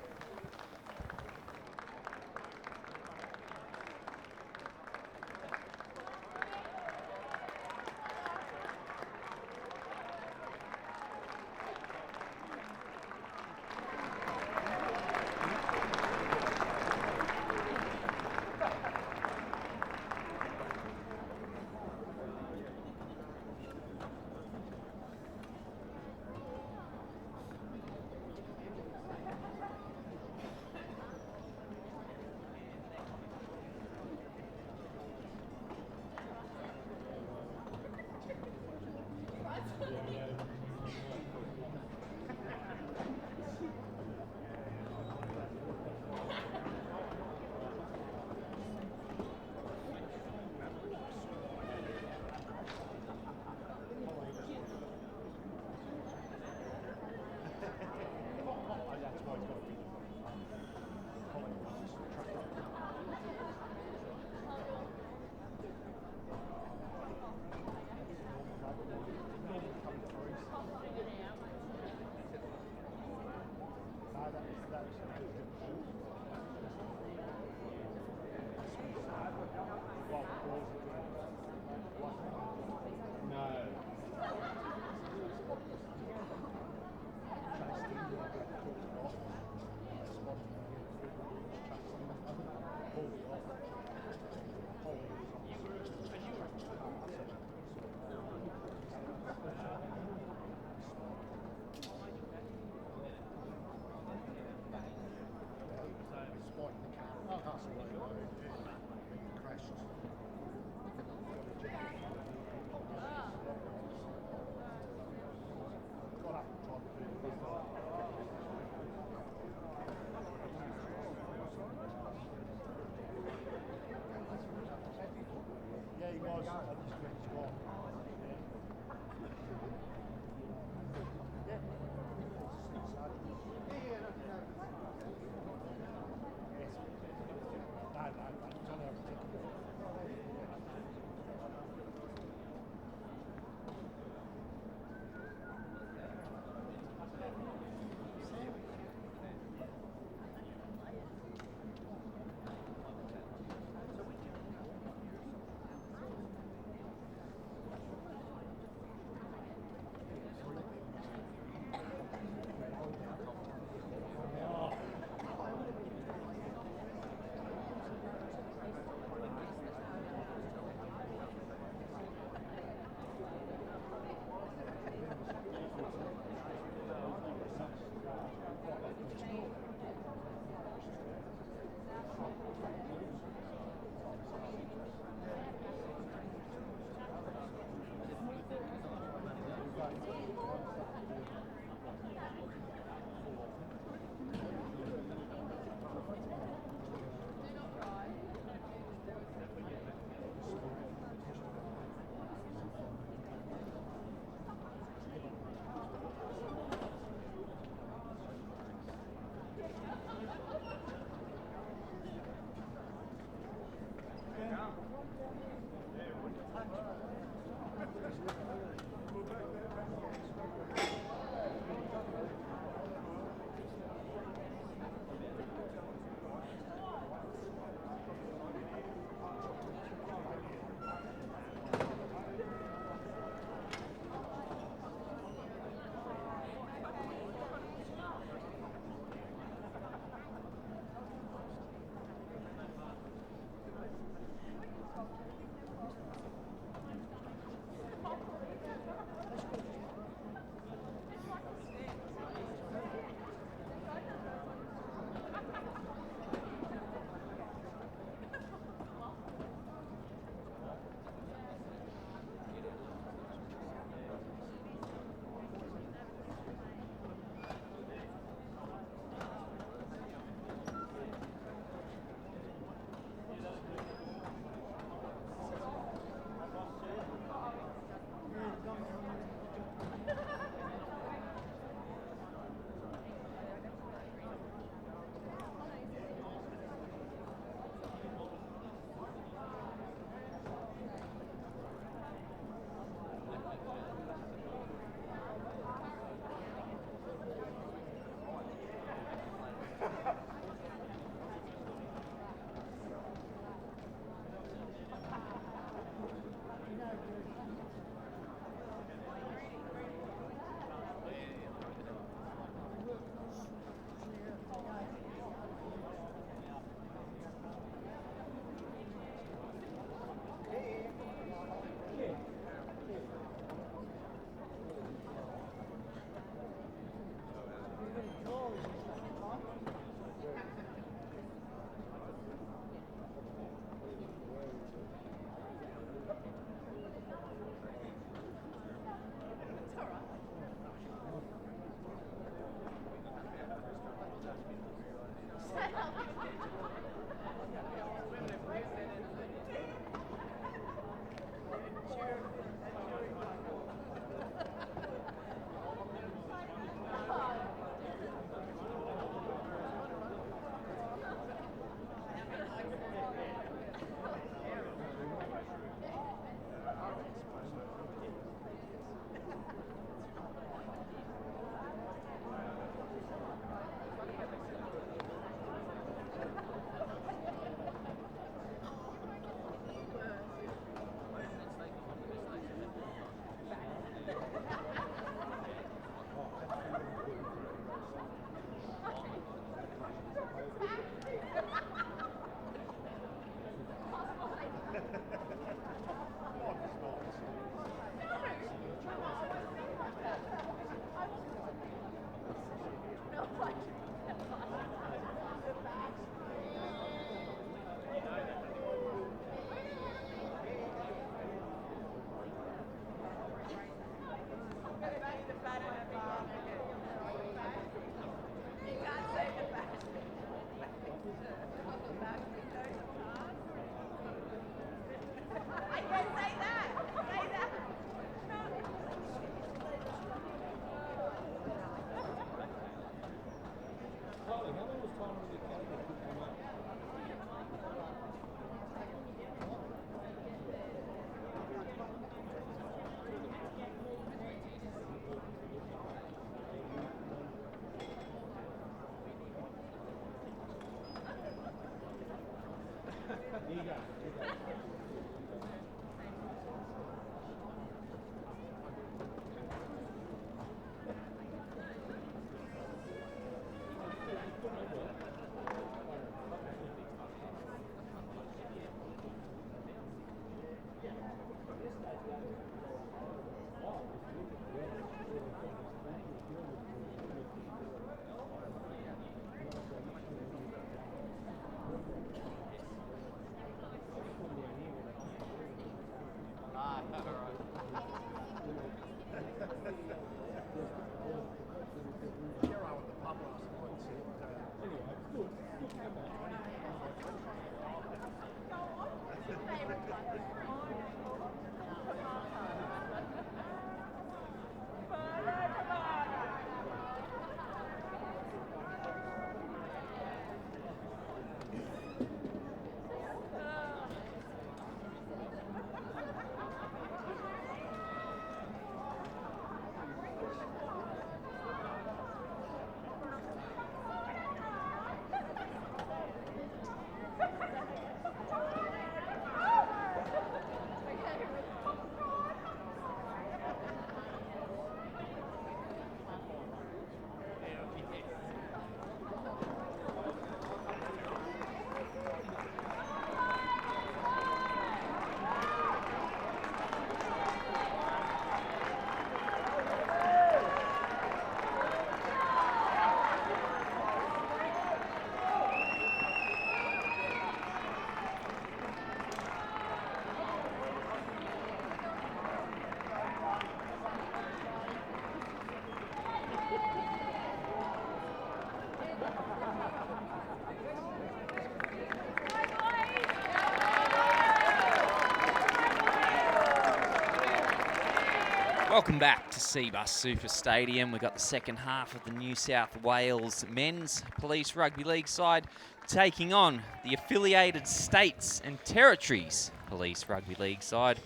Welcome back to CBUS Stadium. We've got the second half of the New South Wales men's police rugby league side taking on the affiliated states and territories police rugby league side,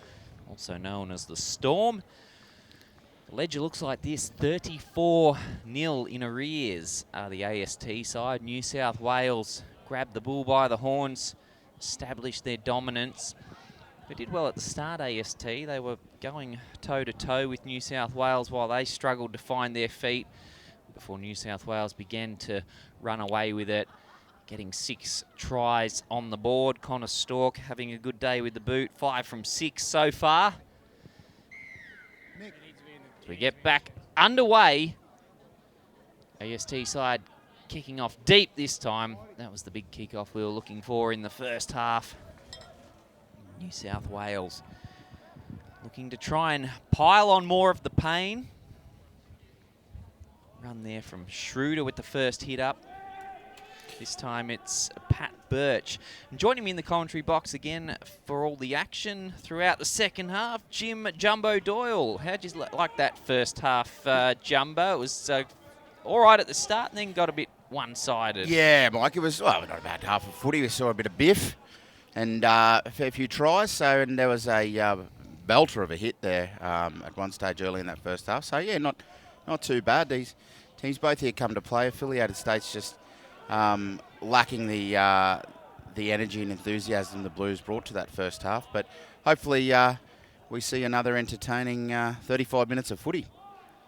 also known as the Storm. The ledger looks like this: 34-0 in arrears are the AST side. New South Wales grabbed the bull by the horns, established their dominance. They did well at the start, AST. They were going toe-to-toe with New South Wales while they struggled to find their feet before New South Wales began to run away with it, getting 6 tries on the board. Connor Stork having a good day with the boot, 5 from 6 so far. As we get back underway, AST side kicking off deep this time. That was the big kickoff we were looking for in the first half. New South Wales looking to try and pile on more of the pain. Run there from Schroeder with the first hit up. This time it's Pat Birch. And joining me in the commentary box again for all the action throughout the second half, Jim Jumbo Doyle. How'd you like that first half, Jumbo? It was all right at the start and then got a bit one-sided. Yeah, Mike, it was not about half a footy. We saw a bit of biff and a fair few tries. And there was a belter of a hit there at one stage early in that first half. So, yeah, not too bad. These teams both here come to play. Affiliated States just lacking the energy and enthusiasm the Blues brought to that first half. But hopefully we see another entertaining 35 minutes of footy.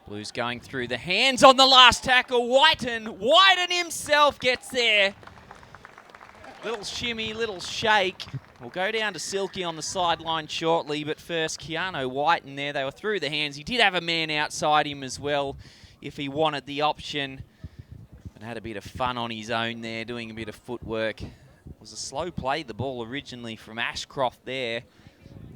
Blues going through the hands on the last tackle. Whiten himself gets there. Little shimmy, little shake. We'll go down to Silky on the sideline shortly, but first Keanu Whiten there. They were through the hands. He did have a man outside him as well if he wanted the option. And had a bit of fun on his own there, doing a bit of footwork. It was a slow play, the ball originally from Ashcroft there.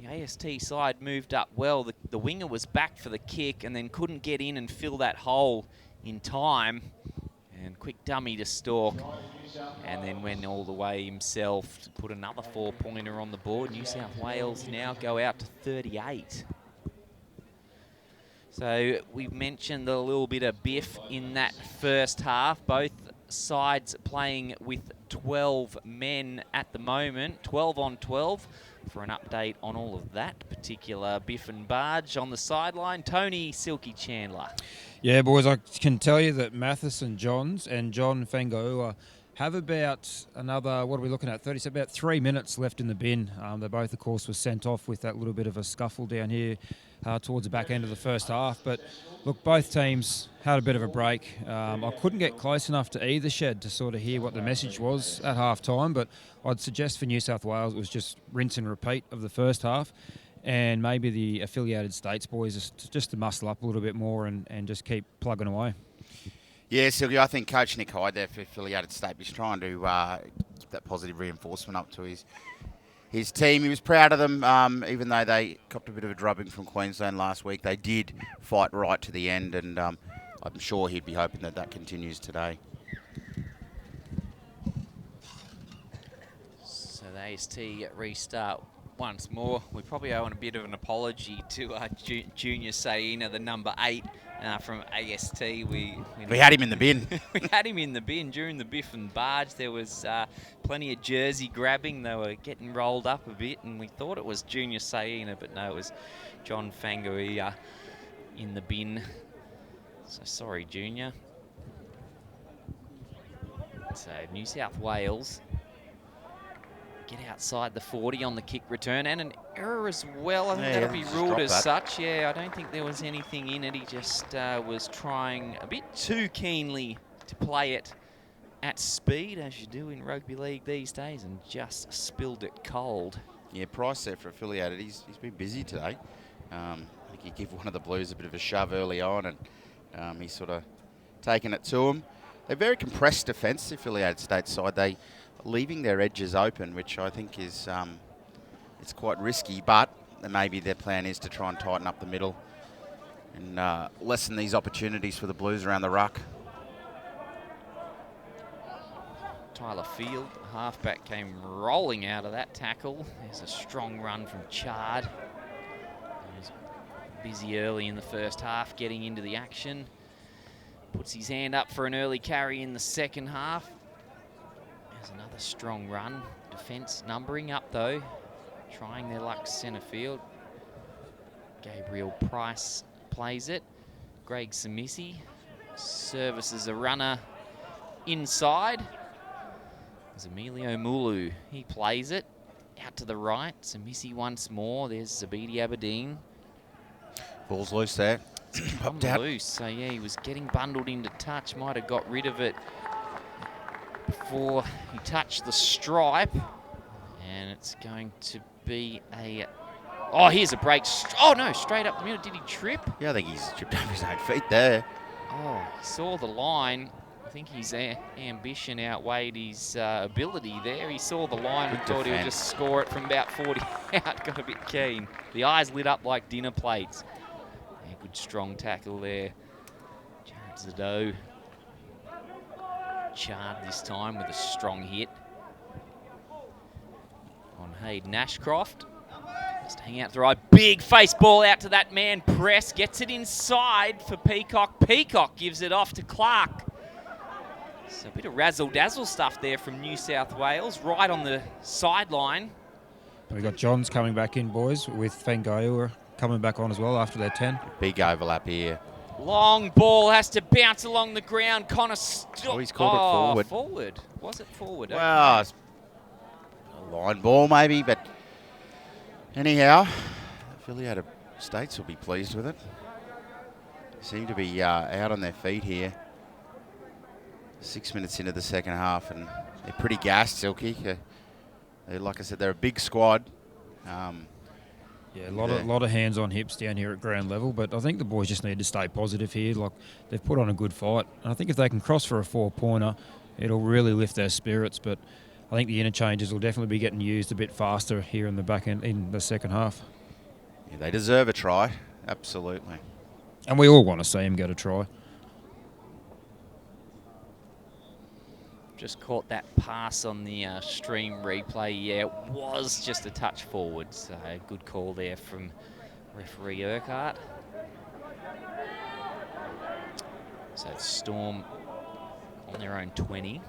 The AST side moved up well. The winger was back for the kick and then couldn't get in and fill that hole in time. And quick dummy to Stork. And then went all the way himself to put another 4-pointer on the board. New South Wales now go out to 38. So we've mentioned a little bit of biff in that first half. Both sides playing with 12 men at the moment, 12 on 12. For an update on all of that particular biff and barge on the sideline, Tony Silky Chandler. Yeah, boys, I can tell you that Matheson Johns and John Fangaua have about another, what are we looking at, 30, so about 3 minutes left in the bin. They both, of course, were sent off with that little bit of a scuffle down here towards the back end of the first half. But look, both teams had a bit of a break. I couldn't get close enough to either shed to sort of hear what the message was at half time, but I'd suggest for New South Wales it was just rinse and repeat of the first half, and maybe the affiliated states boys just to muscle up a little bit more and just keep plugging away. Yeah, Silvio, I think Coach Nick Hyde there for affiliated state is trying to give that positive reinforcement up to his team. He was proud of them, even though they copped a bit of a drubbing from Queensland last week. They did fight right to the end, and I'm sure he'd be hoping that continues today. So the AST restart once more. We probably owe a bit of an apology to Junior Saina, the number 8 from AST. We had him in the bin. We had him in the bin during the biff and barge. There was plenty of jersey grabbing. They were getting rolled up a bit, and we thought it was Junior Saina, but no, it was John Fangaia in the bin. So sorry, Junior. So New South Wales get outside the 40 on the kick return, and an error as well. I think that'll be ruled as such. Yeah, I don't think there was anything in it. He just was trying a bit too keenly to play it at speed, as you do in rugby league these days, and just spilled it cold. Yeah, Price there for affiliated. He's been busy today. I think he gave one of the Blues a bit of a shove early on, and he's sort of taken it to him. They're very compressed defence, the affiliated state side. They leaving their edges open, which I think is it's quite risky, but maybe their plan is to try and tighten up the middle and lessen these opportunities for the Blues around the ruck. Tyler Field, halfback, came rolling out of that tackle. There's a strong run from Chard. He was busy early in the first half getting into the action. Puts his hand up for an early carry in the second half. There's another strong run. Defence numbering up though. Trying their luck centre field. Gabriel Price plays it. Greg Samisi services a runner inside. There's Emilio Mulu. He plays it out to the right. Samisi once more. There's Zabidi Aberdeen. Ball's loose there. Popped out. Loose. So yeah, he was getting bundled into touch. Might have got rid of it before he touched the stripe. And it's going to be a... Oh, here's a break. Oh, no, straight up the middle. Did he trip? Yeah, I think he's tripped over his own feet there. Oh, he saw the line. I think his ambition outweighed his ability there. He saw the line and thought he would just score it from about 40 out. Got a bit keen. The eyes lit up like dinner plates. Yeah, good strong tackle there. Jared Zadeau. Chard this time with a strong hit on Hayden Ashcroft. Just hang out the right. Big face ball out to that man. Press gets it inside for Peacock. Peacock gives it off to Clark. So a bit of razzle-dazzle stuff there from New South Wales, right on the sideline. We've got Johns coming back in, boys, with Fengaua coming back on as well after their 10. Big overlap here. Long ball has to bounce along the ground. Connor he's called it forward. Forward. Was it forward? Well, okay. A line ball maybe, but anyhow, affiliated states will be pleased with it. Seem to be out on their feet here. 6 minutes into the second half, and they're pretty gassed, Silky. Like I said, they're a big squad. Yeah, a lot of hands on hips down here at ground level, but I think the boys just need to stay positive here. Like, they've put on a good fight, and I think if they can cross for a 4-pointer, it'll really lift their spirits. But I think the interchanges will definitely be getting used a bit faster here in the back end in the second half. Yeah, they deserve a try, absolutely. And we all want to see them get a try. Just caught that pass on the stream replay. Yeah, it was just a touch forward. So good call there from referee Urquhart. So Storm on their own 20.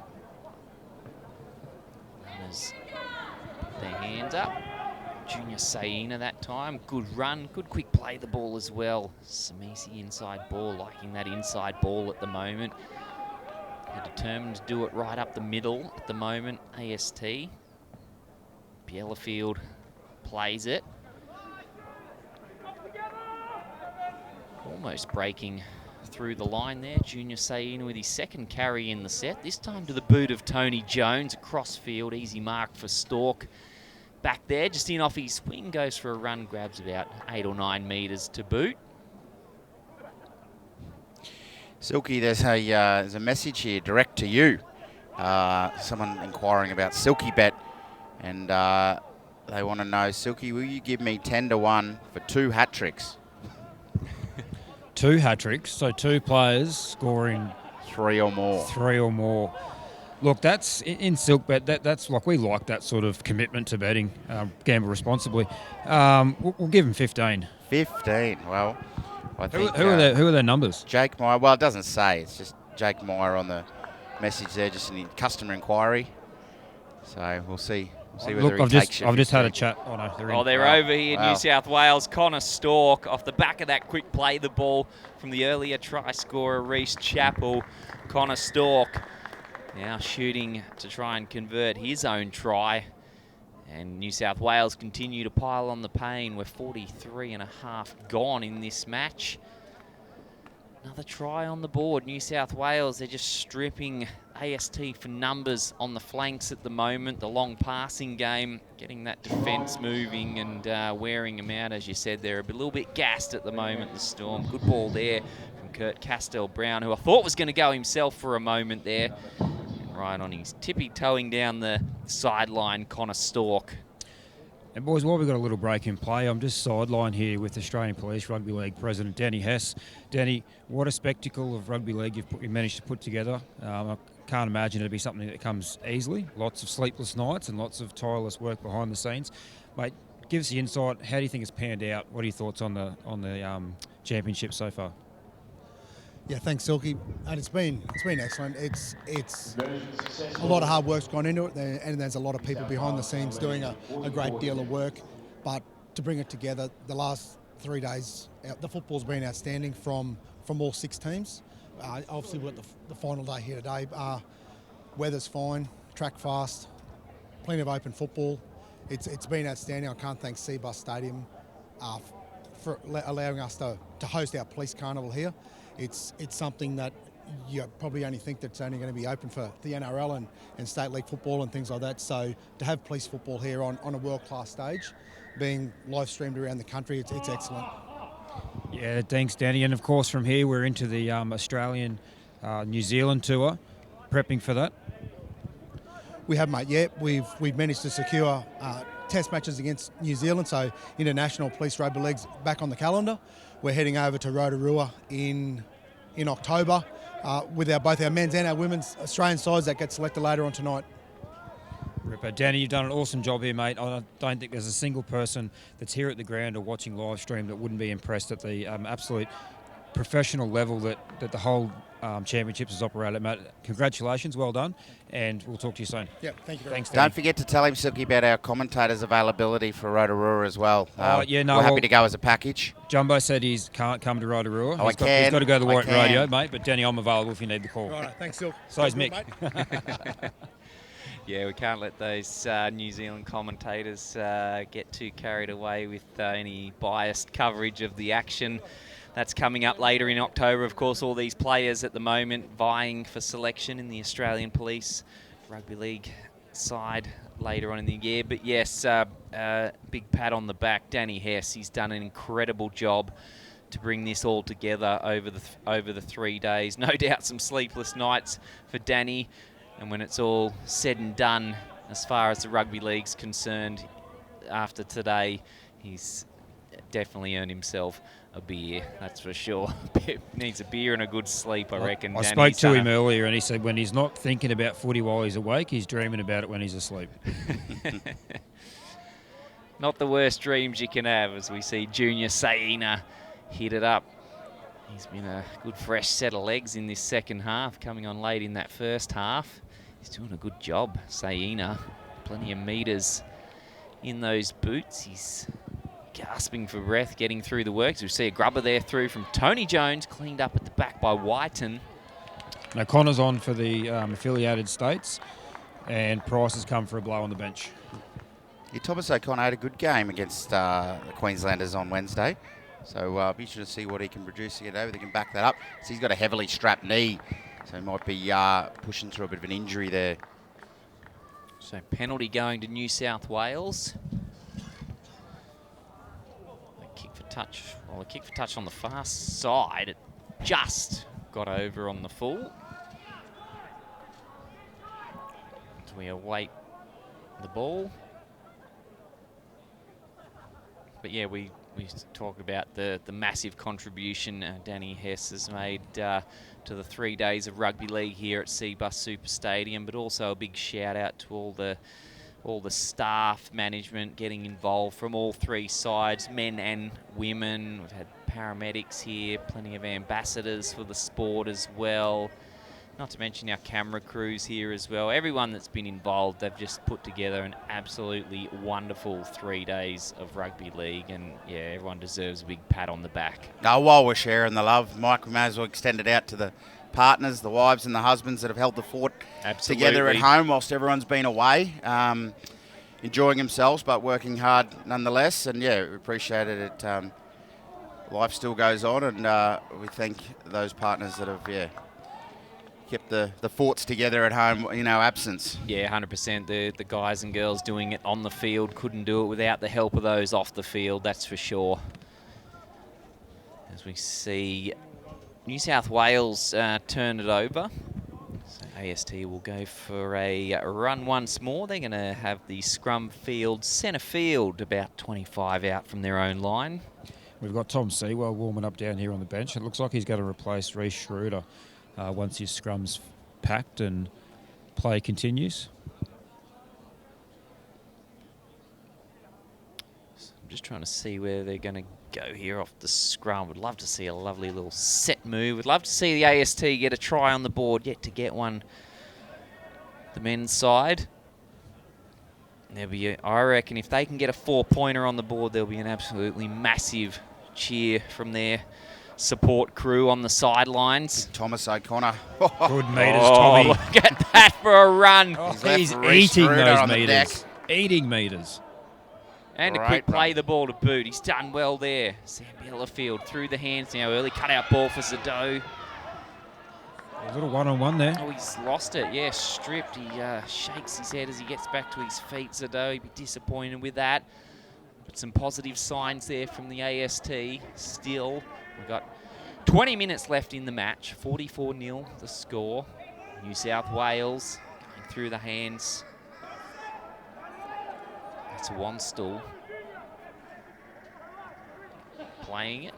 Runners put their hands up. Junior Saina that time. Good run, good quick play the ball as well. Samisi inside ball, liking that inside ball at the moment. They're determined to do it right up the middle at the moment. AST. Biellerfield plays it. Almost breaking through the line there. Junior Saina with his second carry in the set. This time to the boot of Tony Jones. Across field, easy mark for Stork. Back there, just in off his swing, goes for a run, grabs about 8 or 9 metres to boot. Silky, there's a message here direct to you. Someone inquiring about Silky Bet, and they want to know, Silky, will you give me 10-1 for 2 hat tricks? 2 hat tricks, so 2 players scoring 3 or more. 3 or more. Look, that's in Silk Bet. That's like, we like that sort of commitment to betting. Gamble responsibly. We'll give him 15. 15. Well, I think Who are their numbers? Jake Meyer. Well, it doesn't say. It's just Jake Meyer on the message there, just a customer inquiry. So we'll see. We'll see whether Look, he takes I've just had a chat. Oh no, they're in. Oh, they're over here, New South Wales. Connor Stork off the back of that quick play, the ball from the earlier try scorer, Reece Chappell. Connor Stork now shooting to try and convert his own try. And New South Wales continue to pile on the pain. We're 43 and a half gone in this match. Another try on the board. New South Wales, they're just stripping AST for numbers on the flanks at the moment. The long passing game, getting that defence moving and wearing them out. As you said, they're a little bit gassed at the moment, the Storm. Good ball there from Kurt Castell-Brown, who I thought was going to go himself for a moment there. And right on his tippy-toeing down the sideline, Connor Stork. And boys, while we've got a little break in play, I'm just sidelined here with Australian Police Rugby League President Danny Hess. Danny, what a spectacle of rugby league you've managed to put together. I can't imagine it'd be something that comes easily. Lots of sleepless nights and lots of tireless work behind the scenes. Mate, give us the insight. How do you think it's panned out? What are your thoughts on the championship so far? Yeah, thanks, Silky. And it's been excellent. It's a lot of hard work's gone into it, and there's a lot of people behind the scenes doing a great deal of work. But to bring it together, the last 3 days, the football's been outstanding from all 6 teams. Obviously, we're at the final day here today. Weather's fine, track fast, plenty of open football. It's been outstanding. I can't thank CBUS Stadium for allowing us to host our police carnival here. It's something that you probably only think that's only going to be open for the NRL and state league football and things like that. So to have police football here on a world-class stage, being live streamed around the country, it's excellent. Yeah, thanks, Danny. And of course, from here we're into the Australian New Zealand tour, prepping for that. We have, mate. Yeah, we've managed to secure test matches against New Zealand, so International Police Rugby League's back on the calendar. We're heading over to Rotorua in October with both our men's and our women's Australian sides that get selected later on tonight. Ripper. Danny, you've done an awesome job here, mate. I don't think there's a single person that's here at the ground or watching live stream that wouldn't be impressed at the absolute professional level that the whole championships is operated, mate. Congratulations, well done, and we'll talk to you soon. Yeah, thank you very Thanks, much. Danny. Don't forget to tell him, Silky, about our commentators' availability for Rotorua as well. Yeah, no, we're happy to go as a package. Jumbo said he can't come to Rotorua. Oh, He's got to go to the I Warrington can. Radio, mate, but Danny, I'm available if you need the call. Right, thanks, Sil. So is Mick. Yeah, we can't let those New Zealand commentators get too carried away with any biased coverage of the action. That's coming up later in October. Of course, all these players at the moment vying for selection in the Australian Police Rugby League side later on in the year. But yes, big pat on the back. Danny Hess, he's done an incredible job to bring this all together over the 3 days. No doubt some sleepless nights for Danny. And when it's all said and done, as far as the rugby league's concerned, after today, he's definitely earned himself a beer, that's for sure. Needs a beer and a good sleep, I reckon. I spoke to him earlier and he said when he's not thinking about footy while he's awake, he's dreaming about it when he's asleep. Not the worst dreams you can have, as we see Junior Saina hit it up. He's been a good fresh set of legs in this second half, coming on late in that first half. He's doing a good job, Saina. Plenty of metres in those boots. He's gasping for breath, getting through the works. We see a grubber there through from Tony Jones, cleaned up at the back by Whiten. Now Connor's on for the affiliated states, and Price has come for a blow on the bench. Yeah, Thomas O'Connor had a good game against the Queenslanders on Wednesday. So be sure to see what he can produce again over. They can back that up. So he's got a heavily strapped knee, so he might be pushing through a bit of an injury there. So penalty going to New South Wales. A kick for touch. Well, a kick for touch on the far side. It just got over on the full. So we await the ball. But yeah, we talked about the massive contribution Danny Hess has made to the 3 days of rugby league here at CBUS Super Stadium, but also a big shout out to all the staff, management getting involved from all three sides, men and women. We've had paramedics here, plenty of ambassadors for the sport as well. Not to mention our camera crews here as well. Everyone that's been involved, they've just put together an absolutely wonderful 3 days of rugby league. And yeah, everyone deserves a big pat on the back. Now, while we're sharing the love, Mike, we may as well extend it out to the partners, the wives and the husbands that have held the fort together at home whilst everyone's been away. Enjoying themselves, but working hard nonetheless. And yeah, we appreciate it. Life still goes on, and we thank those partners that have, kept the forts together at home in our absence. Yeah, 100%. The guys and girls doing it on the field couldn't do it without the help of those off the field, that's for sure. As we see New South Wales turn it over. So AST will go for a run once more. They're going to have the scrum field, centre field, about 25 out from their own line. We've got Tom Sewell warming up down here on the bench. It looks like he's going to replace Reece Schroeder once his scrum's packed and play continues. So I'm just trying to see where they're going to go here off the scrum. Would love to see a lovely little set move. Would love to see the AST get a try on the board, yet to get one the men's side. There'll be, I reckon, if they can get a 4-pointer on the board, there'll be an absolutely massive cheer from their support crew on the sidelines. Thomas O'Connor. Good meters, Tommy. Look at that for a run. He's eating those meters. Eating meters. And a quick play the ball to boot. He's done well there. Sam Biellerfield through the hands now. Early cutout ball for Zado. A little one-on-one there. Oh, he's lost it. Yeah, stripped. He shakes his head as he gets back to his feet. Zado, he'd be disappointed with that. But some positive signs there from the AST. Still, we've got 20 minutes left in the match. 44-0 the score. New South Wales going through the hands. That's Wanstall playing it.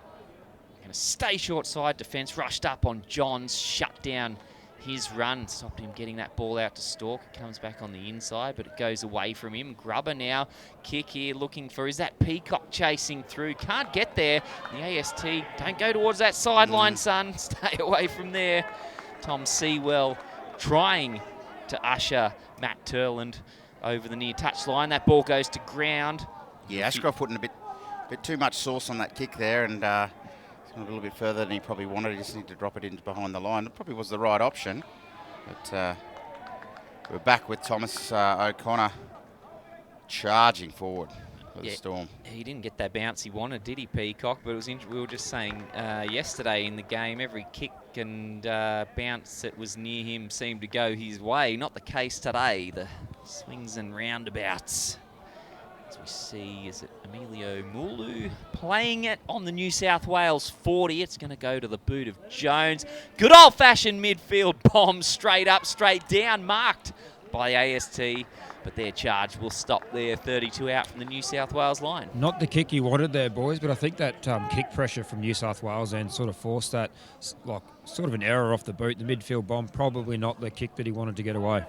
Going to stay short side defence. Rushed up on Johns. Shut down his run. Stopped him getting that ball out to Stork. It comes back on the inside, but it goes away from him. Grubber now. Kick here looking for, is that Peacock chasing through? Can't get there. The AST, don't go towards that sideline, son. Stay away from there. Tom Sewell trying to usher Matt Turland over the near touch line. That ball goes to ground. Yeah, Ashcroft putting a bit too much sauce on that kick there, and a little bit further than he probably wanted. He just needed to drop it into behind the line. It probably was the right option. But we're back with Thomas O'Connor charging forward for the Storm. He didn't get that bounce he wanted, did he, Peacock? But it was we were just saying yesterday in the game, every kick and bounce that was near him seemed to go his way. Not the case today. The swings and roundabouts. As we see, is it Emilio Mulu playing it on the New South Wales 40. It's going to go to the boot of Jones. Good old-fashioned midfield bomb, straight up, straight down, marked by the AST. But their charge will stop there, 32 out from the New South Wales line. Not the kick he wanted there, boys, but I think that kick pressure from New South Wales end sort of forced that, like, sort of an error off the boot. The midfield bomb, probably not the kick that he wanted to get away.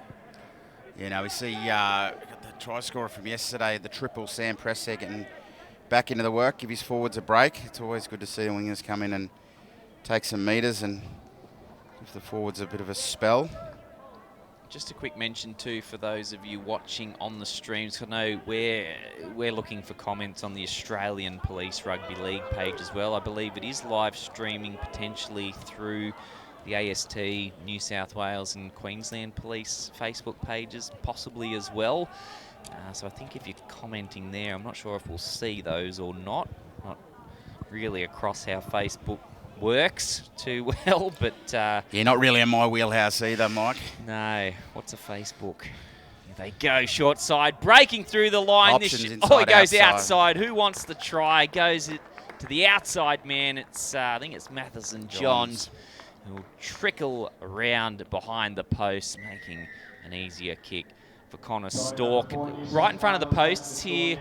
You know, we see the try scorer from yesterday, the triple, Sam Presseg, getting back into the work, give his forwards a break. It's always good to see the wingers come in and take some metres and give the forwards a bit of a spell. Just a quick mention too for those of you watching on the streams. I know we're looking for comments on the Australian Police Rugby League page as well. I believe it is live streaming potentially through the AST, New South Wales and Queensland Police Facebook pages possibly as well. So I think if you're commenting there, I'm not sure if we'll see those or not. Not really across how Facebook works too well, but... yeah, not really in my wheelhouse either, Mike. No. What's a Facebook? Here they go, short side, breaking through the line. Options He inside, goes outside. Who wants the try? Goes it to the outside man. It's I think it's Matheson Johns who will trickle around behind the post, making an easier kick for Connor Stork. Right in front of the posts here.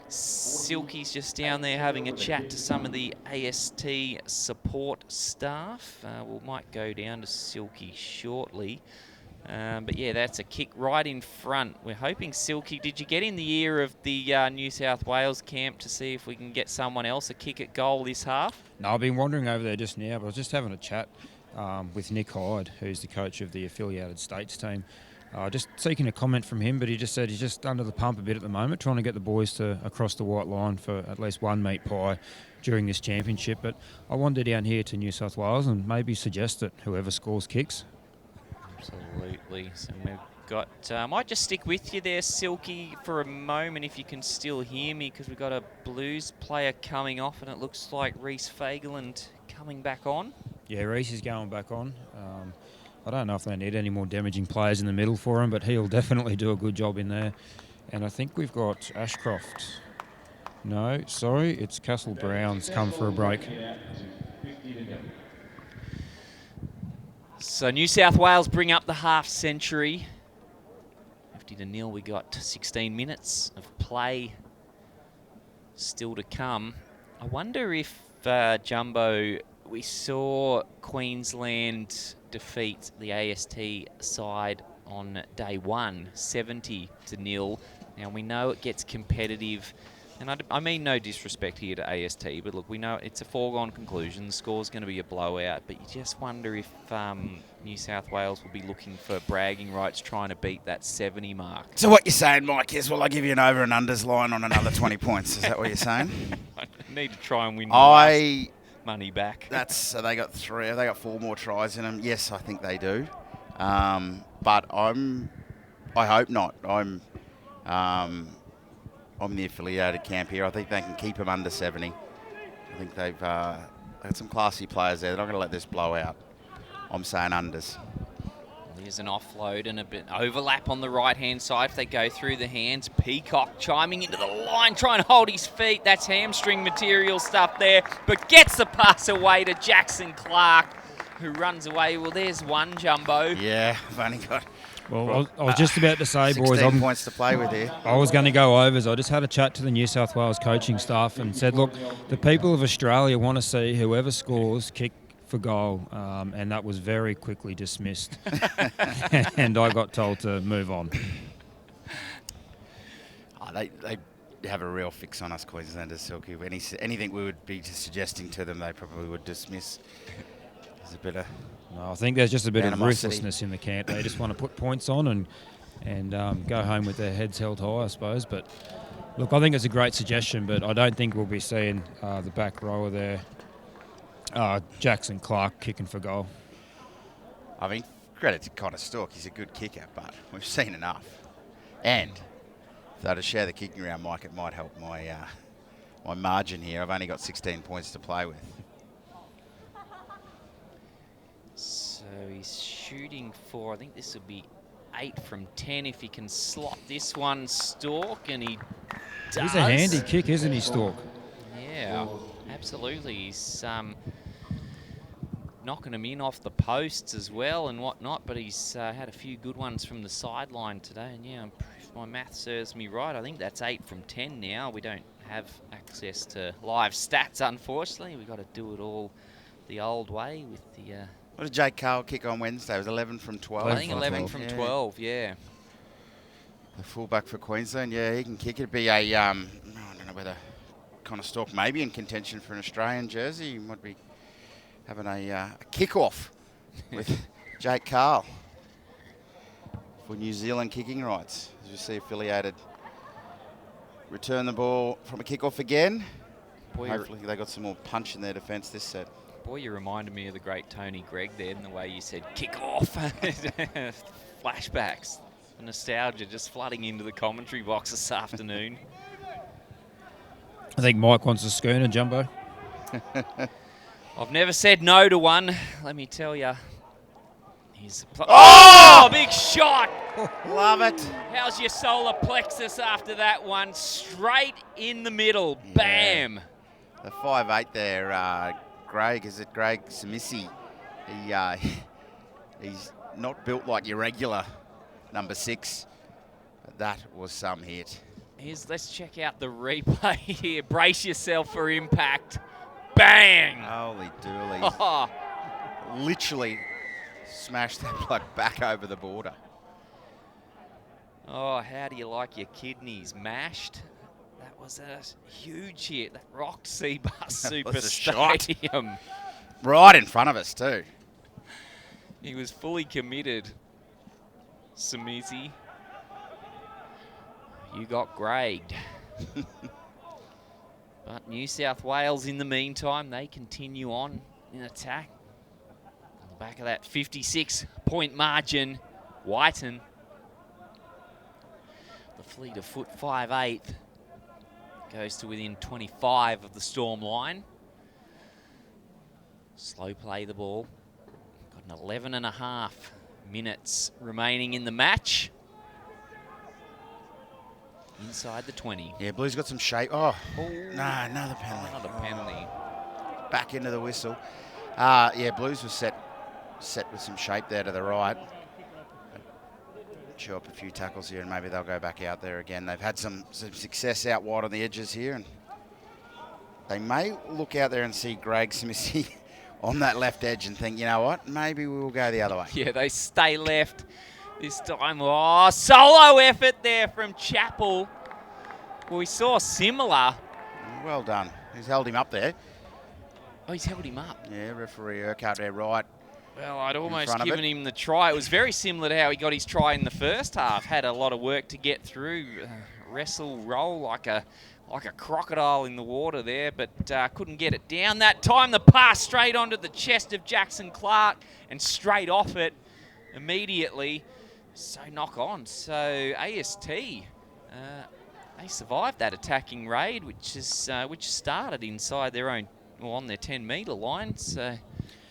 Silky's just down there having a chat to some of the AST support staff. We might go down to Silky shortly. But yeah, that's a kick right in front. We're hoping Silky, did you get in the ear of the New South Wales camp to see if we can get someone else a kick at goal this half? No, I've been wandering over there just now, but I was just having a chat with Nick Hyde, who's the coach of the affiliated states team. Just seeking a comment from him, but he just said he's just under the pump a bit at the moment, trying to get the boys to across the white line for at least one meat pie during this championship. But I wander down here to New South Wales and maybe suggest that whoever scores kicks. Absolutely. So we've got... I might just stick with you there, Silky, for a moment if you can still hear me, because we've got a Blues player coming off and it looks like Reece Fagerland coming back on. Yeah, Reece is going back on. I don't know if they need any more damaging players in the middle for him, but he'll definitely do a good job in there. And I think we've got Ashcroft. No, sorry, it's Castle Brown's come for a break. So New South Wales bring up the half century. 50-0, we got 16 minutes of play still to come. I wonder if, Jumbo, we saw Queensland defeat the AST side on day one, 70-0. Now, we know it gets competitive, and I mean no disrespect here to AST, but look, we know it's a foregone conclusion. The score's going to be a blowout, but you just wonder if New South Wales will be looking for bragging rights, trying to beat that 70 mark. So what you're saying, Mike, is will I give you an over and unders line on another 20 points? Is that what you're saying? I need to try and win my money back. So they got 3. Have they got 4 more tries in them? Yes, I think they do. But I hope not. I'm the affiliated camp here. I think they can keep them under 70. I think they've got some classy players there. They're not going to let this blow out. I'm saying unders. There's an offload and a bit overlap on the right-hand side if they go through the hands. Peacock chiming into the line, trying to hold his feet. That's hamstring material stuff there, but gets the pass away to Jackson Clark, who runs away. Well, there's one, Jumbo. Yeah, I've only got... Well, I was just about to say, 16 boys, 16 points to play with here. I was going to go overs. I just had a chat to the New South Wales coaching staff and said, look, the people of Australia want to see whoever scores kick for goal, and that was very quickly dismissed. And I got told to move on. Oh, they have a real fix on us Queenslanders, Silky. Anything we would be suggesting to them, they probably would dismiss. There's a bit of... No, I think there's just a bit animosity. of ruthlessness in the camp. They just want to put points on and go home with their heads held high, I suppose. But look, I think it's a great suggestion, but I don't think we'll be seeing the back rower there, Jackson Clark, kicking for goal. I mean, credit to Connor Stork. He's a good kicker, but we've seen enough. And so to share the kicking around, Mike, it might help my my margin here. I've only got 16 points to play with. So he's shooting for, I think this will be 8 from 10 if he can slot this one, Stork, and he does. He's a handy kick, isn't he, Stork? Yeah, absolutely. He's knocking him in off the posts as well and whatnot, but he's had a few good ones from the sideline today. And yeah, if my math serves me right, I think that's 8 from 10 now. We don't have access to live stats, unfortunately. We've got to do it all the old way with the... What did Jake Carl kick on Wednesday? It was 11 from 12. I think 11 from 12, yeah. The fullback for Queensland, yeah, he can kick. It'd be a, I don't know whether Connor Stork may be in contention for an Australian jersey. He might be having a kick-off with Jake Carl for New Zealand kicking rights. As you see, affiliated return the ball from a kick-off again. Hopefully they got some more punch in their defence this set. Boy, you reminded me of the great Tony Gregg there in the way you said kick off. Flashbacks. The nostalgia just flooding into the commentary box this afternoon. I think Mike wants a schooner, Jumbo. I've never said no to one, let me tell you. Here's the oh, big shot! Love it. How's your solar plexus after that one? Straight in the middle. Yeah. Bam! The 5'8" there, Greg, is it Greg Samisi? He's not built like your regular number 6. But that was some hit. Let's check out the replay here. Brace yourself for impact. Bang! Holy dooly. Oh. Literally smashed that bloke back over the border. Oh, how do you like your kidneys mashed? That was a huge hit. That rocked CBUS Super Stadium. Right in front of us too. He was fully committed. Samisi, you got gragged. But New South Wales, in the meantime, they continue on in attack. On the back of that 56-point margin, Whiten. The fleet of foot 5'8" goes to within 25 of the Storm line. Slow play the ball. Got an 11.5 minutes remaining in the match. Inside the 20. Yeah, Blue's got some shape. Oh, no, another penalty. Another penalty. Back into the whistle. Yeah, Blues was set with some shape there to the right. Chew up a few tackles here and maybe they'll go back out there again. They've had some success out wide on the edges here, and they may look out there and see Greg Smithy on that left edge and think, you know what, maybe we will go the other way. Yeah, they stay left this time. Oh, solo effort there from Chappell. Well, we saw similar. Well done. He's held him up there. Oh, he's held him up. Yeah, referee Urquhart there right. Well, I'd almost given him the try. It was very similar to how he got his try in the first half. Had a lot of work to get through. Wrestle, roll like a crocodile in the water there, but couldn't get it down. That time the pass straight onto the chest of Jackson Clark and straight off it immediately. So knock on. So AST, they survived that attacking raid, which started inside their own, well, on their 10-metre line. So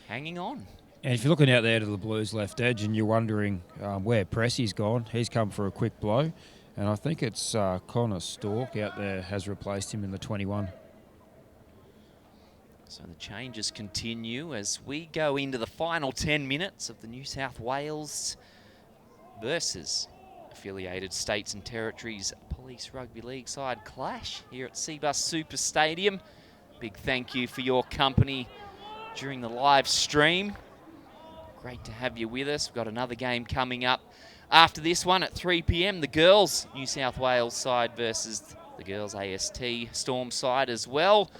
hanging on. And if you're looking out there to the Blues left edge and you're wondering where Pressy's gone, he's come for a quick blow. And I think it's Connor Stork out there has replaced him in the 21. So the changes continue as we go into the final 10 minutes of the New South Wales versus affiliated states and territories Police Rugby League side clash here at CBUS Super Stadium. Big thank you for your company during the live stream. Great to have you with us. We've got another game coming up after this one at 3 p.m. The girls New South Wales side versus the girls AST Storm side as well,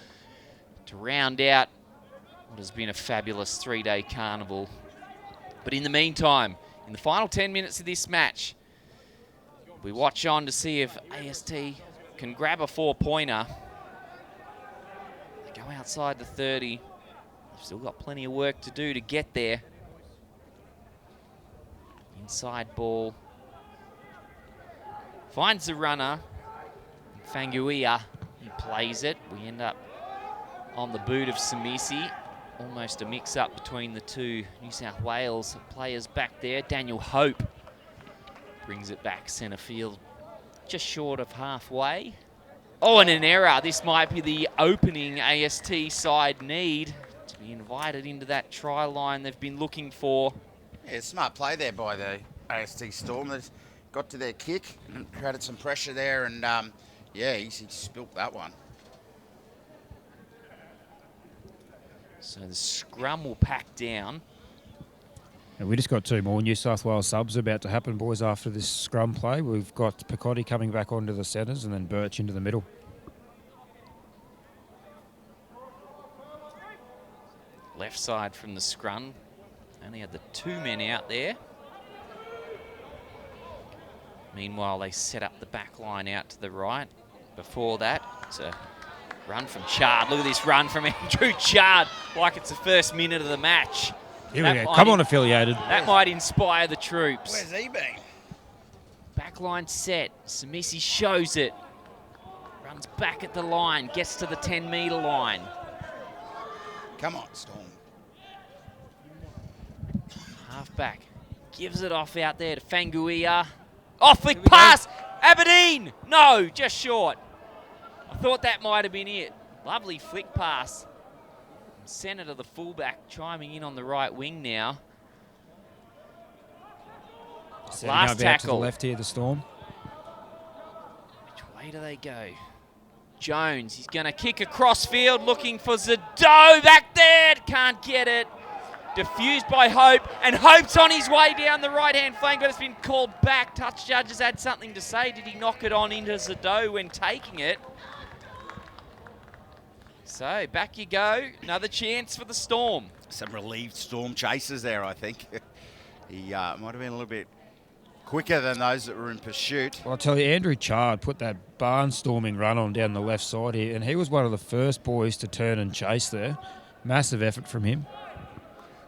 to round out what has been a fabulous 3-day carnival. But in the meantime, in the final 10 minutes of this match, we watch on to see if AST can grab a 4-pointer. They go outside the 30. They've still got plenty of work to do to get there. Inside ball. Finds the runner. Fanguia, he plays it. We end up on the boot of Samisi. Almost a mix-up between the two New South Wales players back there. Daniel Hope brings it back centre field, just short of halfway. Oh, and an error. This might be the opening AST side need to be invited into that try line they've been looking for. Yeah, smart play there by the AST Storm. They got to their kick and created some pressure there, and yeah, he spilt that one. So the scrum will pack down. And we just got 2 more New South Wales subs about to happen, boys, after this scrum play. We've got Picotti coming back onto the centres and then Birch into the middle. Left side from the scrum. Only had the 2 men out there. Meanwhile, they set up the back line out to the right. Before that, it's a Run from Chard. Look at this run from Andrew Chard, like it's the first minute of the match. Here we go. Come on, Affiliated. That might inspire the troops. Where's he been? Backline set. Samisi shows it. Runs back at the line. Gets to the 10-metre line. Come on, Storm. Half-back. Gives it off out there to Fanguia. Off flick pass! Aberdeen! No, just short. I thought that might have been it. Lovely flick pass. Senator, the fullback, chiming in on the right wing now. Last tackle. To the left here, the Storm. Which way do they go? Jones, he's going to kick across field, looking for Zado. Back there, can't get it. Diffused by Hope, and Hope's on his way down the right-hand flank, but it's been called back. Touch judges had something to say. Did he knock it on into Zado when taking it? So, back you go. Another chance for the Storm. Some relieved Storm chasers there, I think. He might have been a little bit quicker than those that were in pursuit. Well, I'll tell you, Andrew Chard put that barnstorming run on down the left side here, and he was one of the first boys to turn and chase there. Massive effort from him.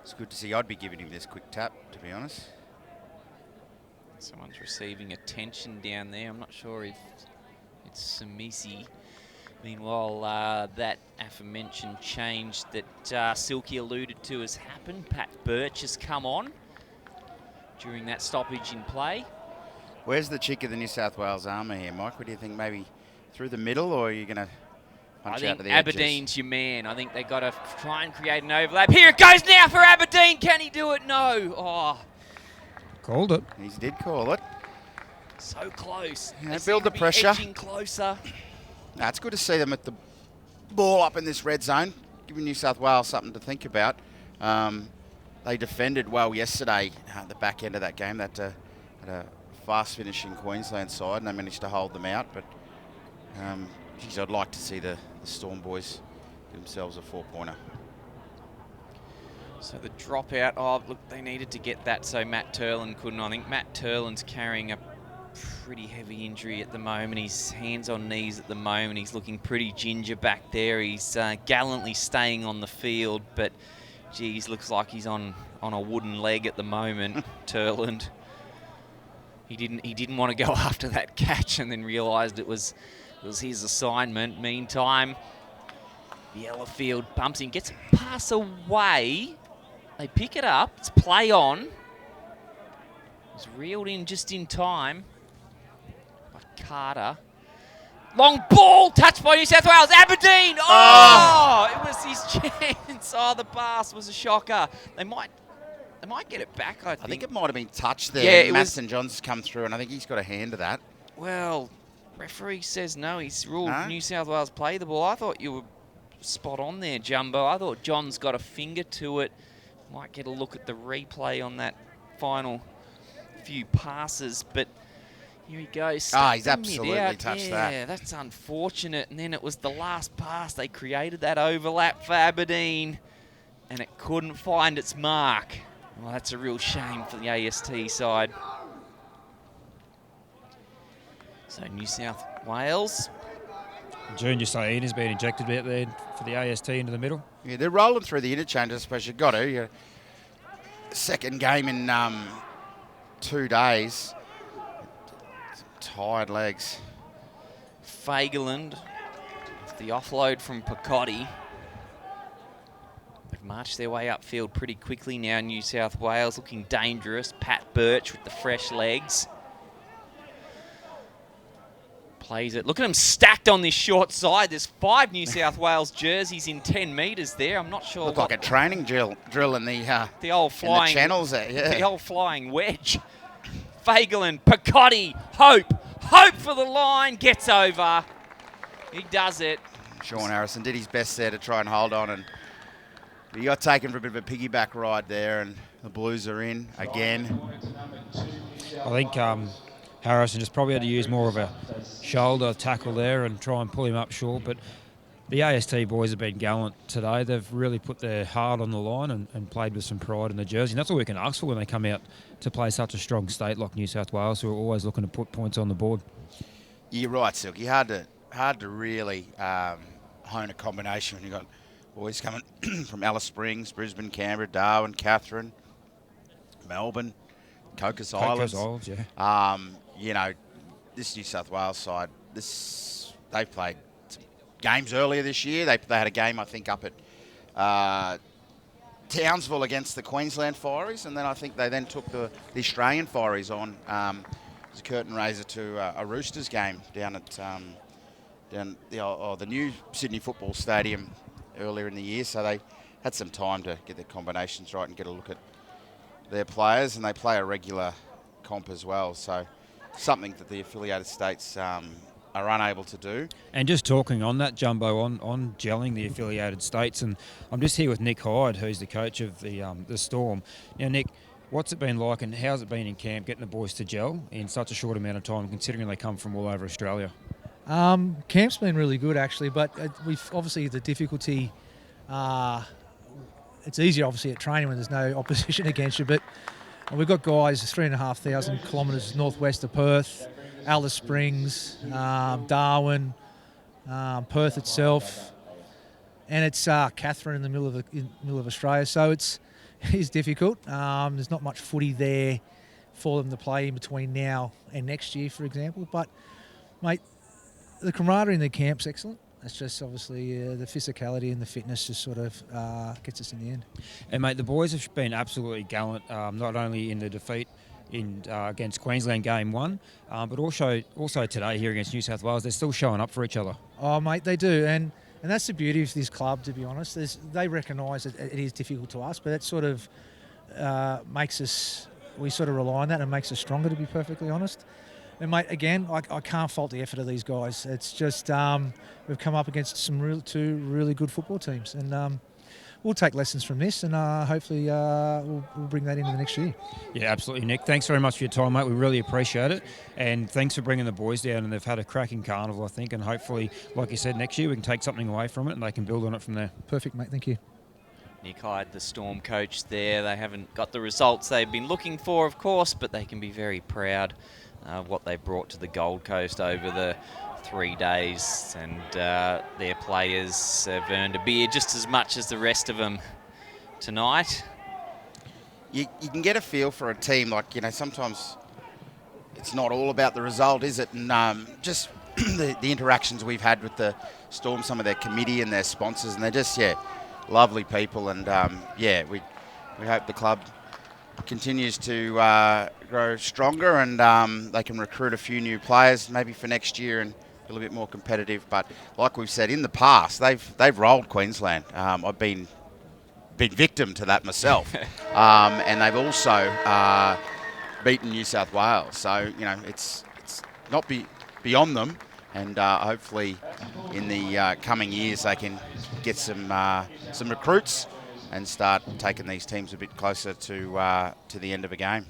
It's good to see. I'd be giving him this quick tap, to be honest. Someone's receiving attention down there. I'm not sure if it's Samisi. Meanwhile, that aforementioned change that Silky alluded to has happened. Pat Birch has come on during that stoppage in play. Where's the chick of the New South Wales armour here, Mike? What do you think? Maybe through the middle, or are you going to punch out to the edges? Aberdeen's your man. I think they've got to try and create an overlap. Here it goes now for Aberdeen. Can he do it? No. Oh. Called it. He did call it. So close. Yeah, build the pressure. Edging closer. No, it's good to see them at the ball up in this red zone, giving New South Wales something to think about. They defended well yesterday at the back end of that game. That had a fast-finishing Queensland side, and they managed to hold them out. But, geez, I'd like to see the Storm boys give themselves a 4-pointer. So the dropout, oh, look, they needed to get that so Matt Turlin couldn't. I think Matt Turlin's carrying a pretty heavy injury at the moment. He's hands on knees at the moment. He's looking pretty ginger back there. He's gallantly staying on the field, but geez, looks like he's on a wooden leg at the moment. Turland. He didn't want to go after that catch, and then realised it was his assignment. Meantime, the Ellerfield bumps in, gets a pass away. They pick it up. It's play on. It's reeled in just in time. Carter. Long ball, touched by New South Wales. Aberdeen! Oh! It was his chance. Oh, the pass was a shocker. They might get it back, I think. I think it might have been touched there. Yeah, Maston John's come through, and I think he's got a hand to that. Well, referee says no. He's ruled No? New South Wales play the ball. I thought you were spot on there, Jumbo. I thought John's got a finger to it. Might get a look at the replay on that final few passes, but here he goes. He's absolutely touched that. Yeah, that's unfortunate. And then it was the last pass. They created that overlap for Aberdeen, and it couldn't find its mark. Well, that's a real shame for the AST side. So New South Wales. Junior Saeed has been injected out there for the AST into the middle. Yeah, they're rolling through the interchange. I suppose you've got to. Second game in 2 days. Tired legs. Fagerland, the offload from Picotti. They've marched their way upfield pretty quickly now. New South Wales looking dangerous. Pat Birch with the fresh legs. Plays it. Look at them stacked on this short side. There's 5 New South Wales jerseys in 10 metres there. I'm not sure. Looked like a training drill in the old flying in the channels there. Yeah. The old flying wedge. Fagerland, Picotti, Hope for the line, gets over. He does it. Sean Harrison did his best there to try and hold on, and he got taken for a bit of a piggyback ride there, and the Blues are in again. I think Harrison just probably had to use more of a shoulder tackle there and try and pull him up short, but the AST boys have been gallant today. They've really put their heart on the line and played with some pride in the jersey. And that's all we can ask for when they come out to play such a strong state like New South Wales, who are always looking to put points on the board. You're right, Silky. Hard to really hone a combination when you've got boys coming from Alice Springs, Brisbane, Canberra, Darwin, Katherine, Melbourne, Cocos Islands. Yeah. You know, this New South Wales side, they've played some games earlier this year. They had a game, I think, up at Townsville against the Queensland Fireys, and then I think they then took the Australian Fireys on as a curtain raiser to a Roosters game down at the new Sydney Football Stadium earlier in the year. So they had some time to get their combinations right and get a look at their players, and they play a regular comp as well. So something that the affiliated states are unable to do. And just talking on that, Jumbo, on gelling the affiliated states, and I'm just here with Nick Hyde, who's the coach of the Storm. Now, Nick, what's it been like, and how's it been in camp getting the boys to gel in such a short amount of time, considering they come from all over Australia? Camp's been really good, actually, but we've obviously the difficulty. It's easier, obviously, at training when there's no opposition against you, but we've got guys 3,500 kilometres northwest of Perth, Alice Springs, Darwin, Perth itself, and it's Katherine in the middle of Australia. So it is difficult. There's not much footy there for them to play in between now and next year, for example. But, mate, the camaraderie in the camp's excellent. It's just obviously the physicality and the fitness just sort of gets us in the end. And, mate, the boys have been absolutely gallant, not only in the defeat against Queensland Game 1, but also today here against New South Wales. They're still showing up for each other. Oh, mate, they do. And that's the beauty of this club, to be honest. They recognise that it is difficult to us, but that sort of makes us, we sort of rely on that and makes us stronger, to be perfectly honest. And, mate, again, I can't fault the effort of these guys. It's just we've come up against two really good football teams. And we'll take lessons from this, and hopefully we'll bring that into the next year. Yeah, absolutely, Nick. Thanks very much for your time, mate. We really appreciate it. And thanks for bringing the boys down. And they've had a cracking carnival, I think. And hopefully, like you said, next year we can take something away from it and they can build on it from there. Perfect, mate. Thank you. Nick Hyde, the Storm coach there. They haven't got the results they've been looking for, of course, but they can be very proud of what they brought to the Gold Coast over the 3 days, and their players have earned a beer just as much as the rest of them tonight. You can get a feel for a team, like, you know, sometimes it's not all about the result, is it? And just the interactions we've had with the Storm, some of their committee and their sponsors, and they're just, lovely people. And, we hope the club continues to grow stronger, and they can recruit a few new players maybe for next year and a little bit more competitive. But like we've said in the past, they've rolled Queensland. I've been victim to that myself, and they've also beaten New South Wales. So, you know, it's not beyond them, and hopefully in the coming years they can get some recruits and start taking these teams a bit closer to the end of a game.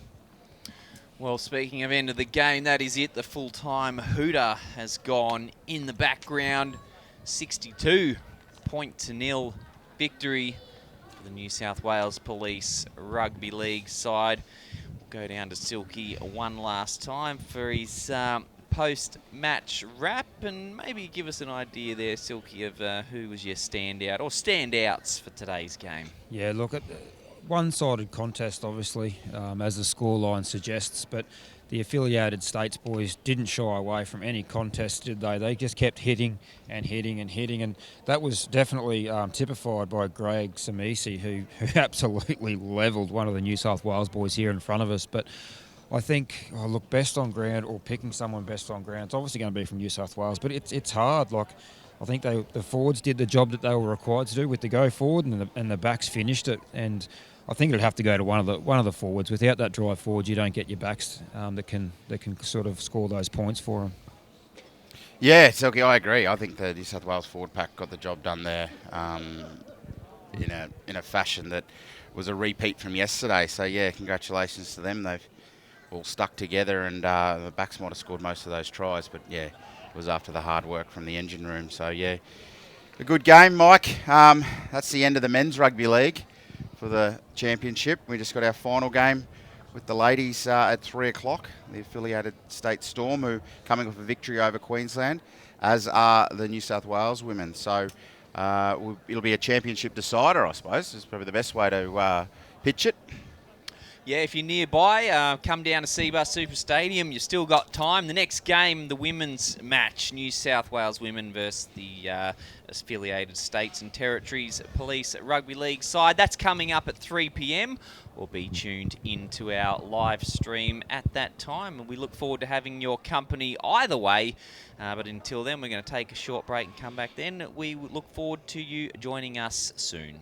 Well, speaking of end of the game, that is it. The full-time hooter has gone in the background. 62-0 victory for the New South Wales Police Rugby League side. We'll go down to Silky one last time for his post-match wrap, and maybe give us an idea there, Silky, of who was your standout or standouts for today's game. Yeah, look, one-sided contest, obviously, as the scoreline suggests, but the affiliated states boys didn't shy away from any contest, did they? They just kept hitting and hitting and hitting, and that was definitely typified by Greg Samisi, who absolutely levelled one of the New South Wales boys here in front of us. But I think, best on ground, or picking someone best on ground, it's obviously going to be from New South Wales, but it's hard. Like, I think the forwards did the job that they were required to do with the go forward, and the backs finished it. And I think it'd have to go to one of the forwards. Without that drive forward, you don't get your backs that can sort of score those points for them. Yeah, Silky, I agree. I think the New South Wales forward pack got the job done there in a fashion that was a repeat from yesterday. So yeah, congratulations to them. They've all stuck together, and the backs might have scored most of those tries, but yeah, it was after the hard work from the engine room. So yeah, a good game, Mike. That's the end of the men's rugby league for the championship. We just got our final game with the ladies at 3 o'clock. The affiliated state Storm, who coming with a victory over Queensland. as are the New South Wales women. So it'll be a championship decider, I suppose. Is probably the best way to pitch it. Yeah, if you're nearby, come down to CBUS Super Stadium. You've still got time. The next game, the women's match, New South Wales women versus the affiliated states and territories police rugby league side. That's coming up at 3 p.m. We'll be tuned into our live stream at that time. And we look forward to having your company either way. But until then, we're going to take a short break and come back then. We look forward to you joining us soon.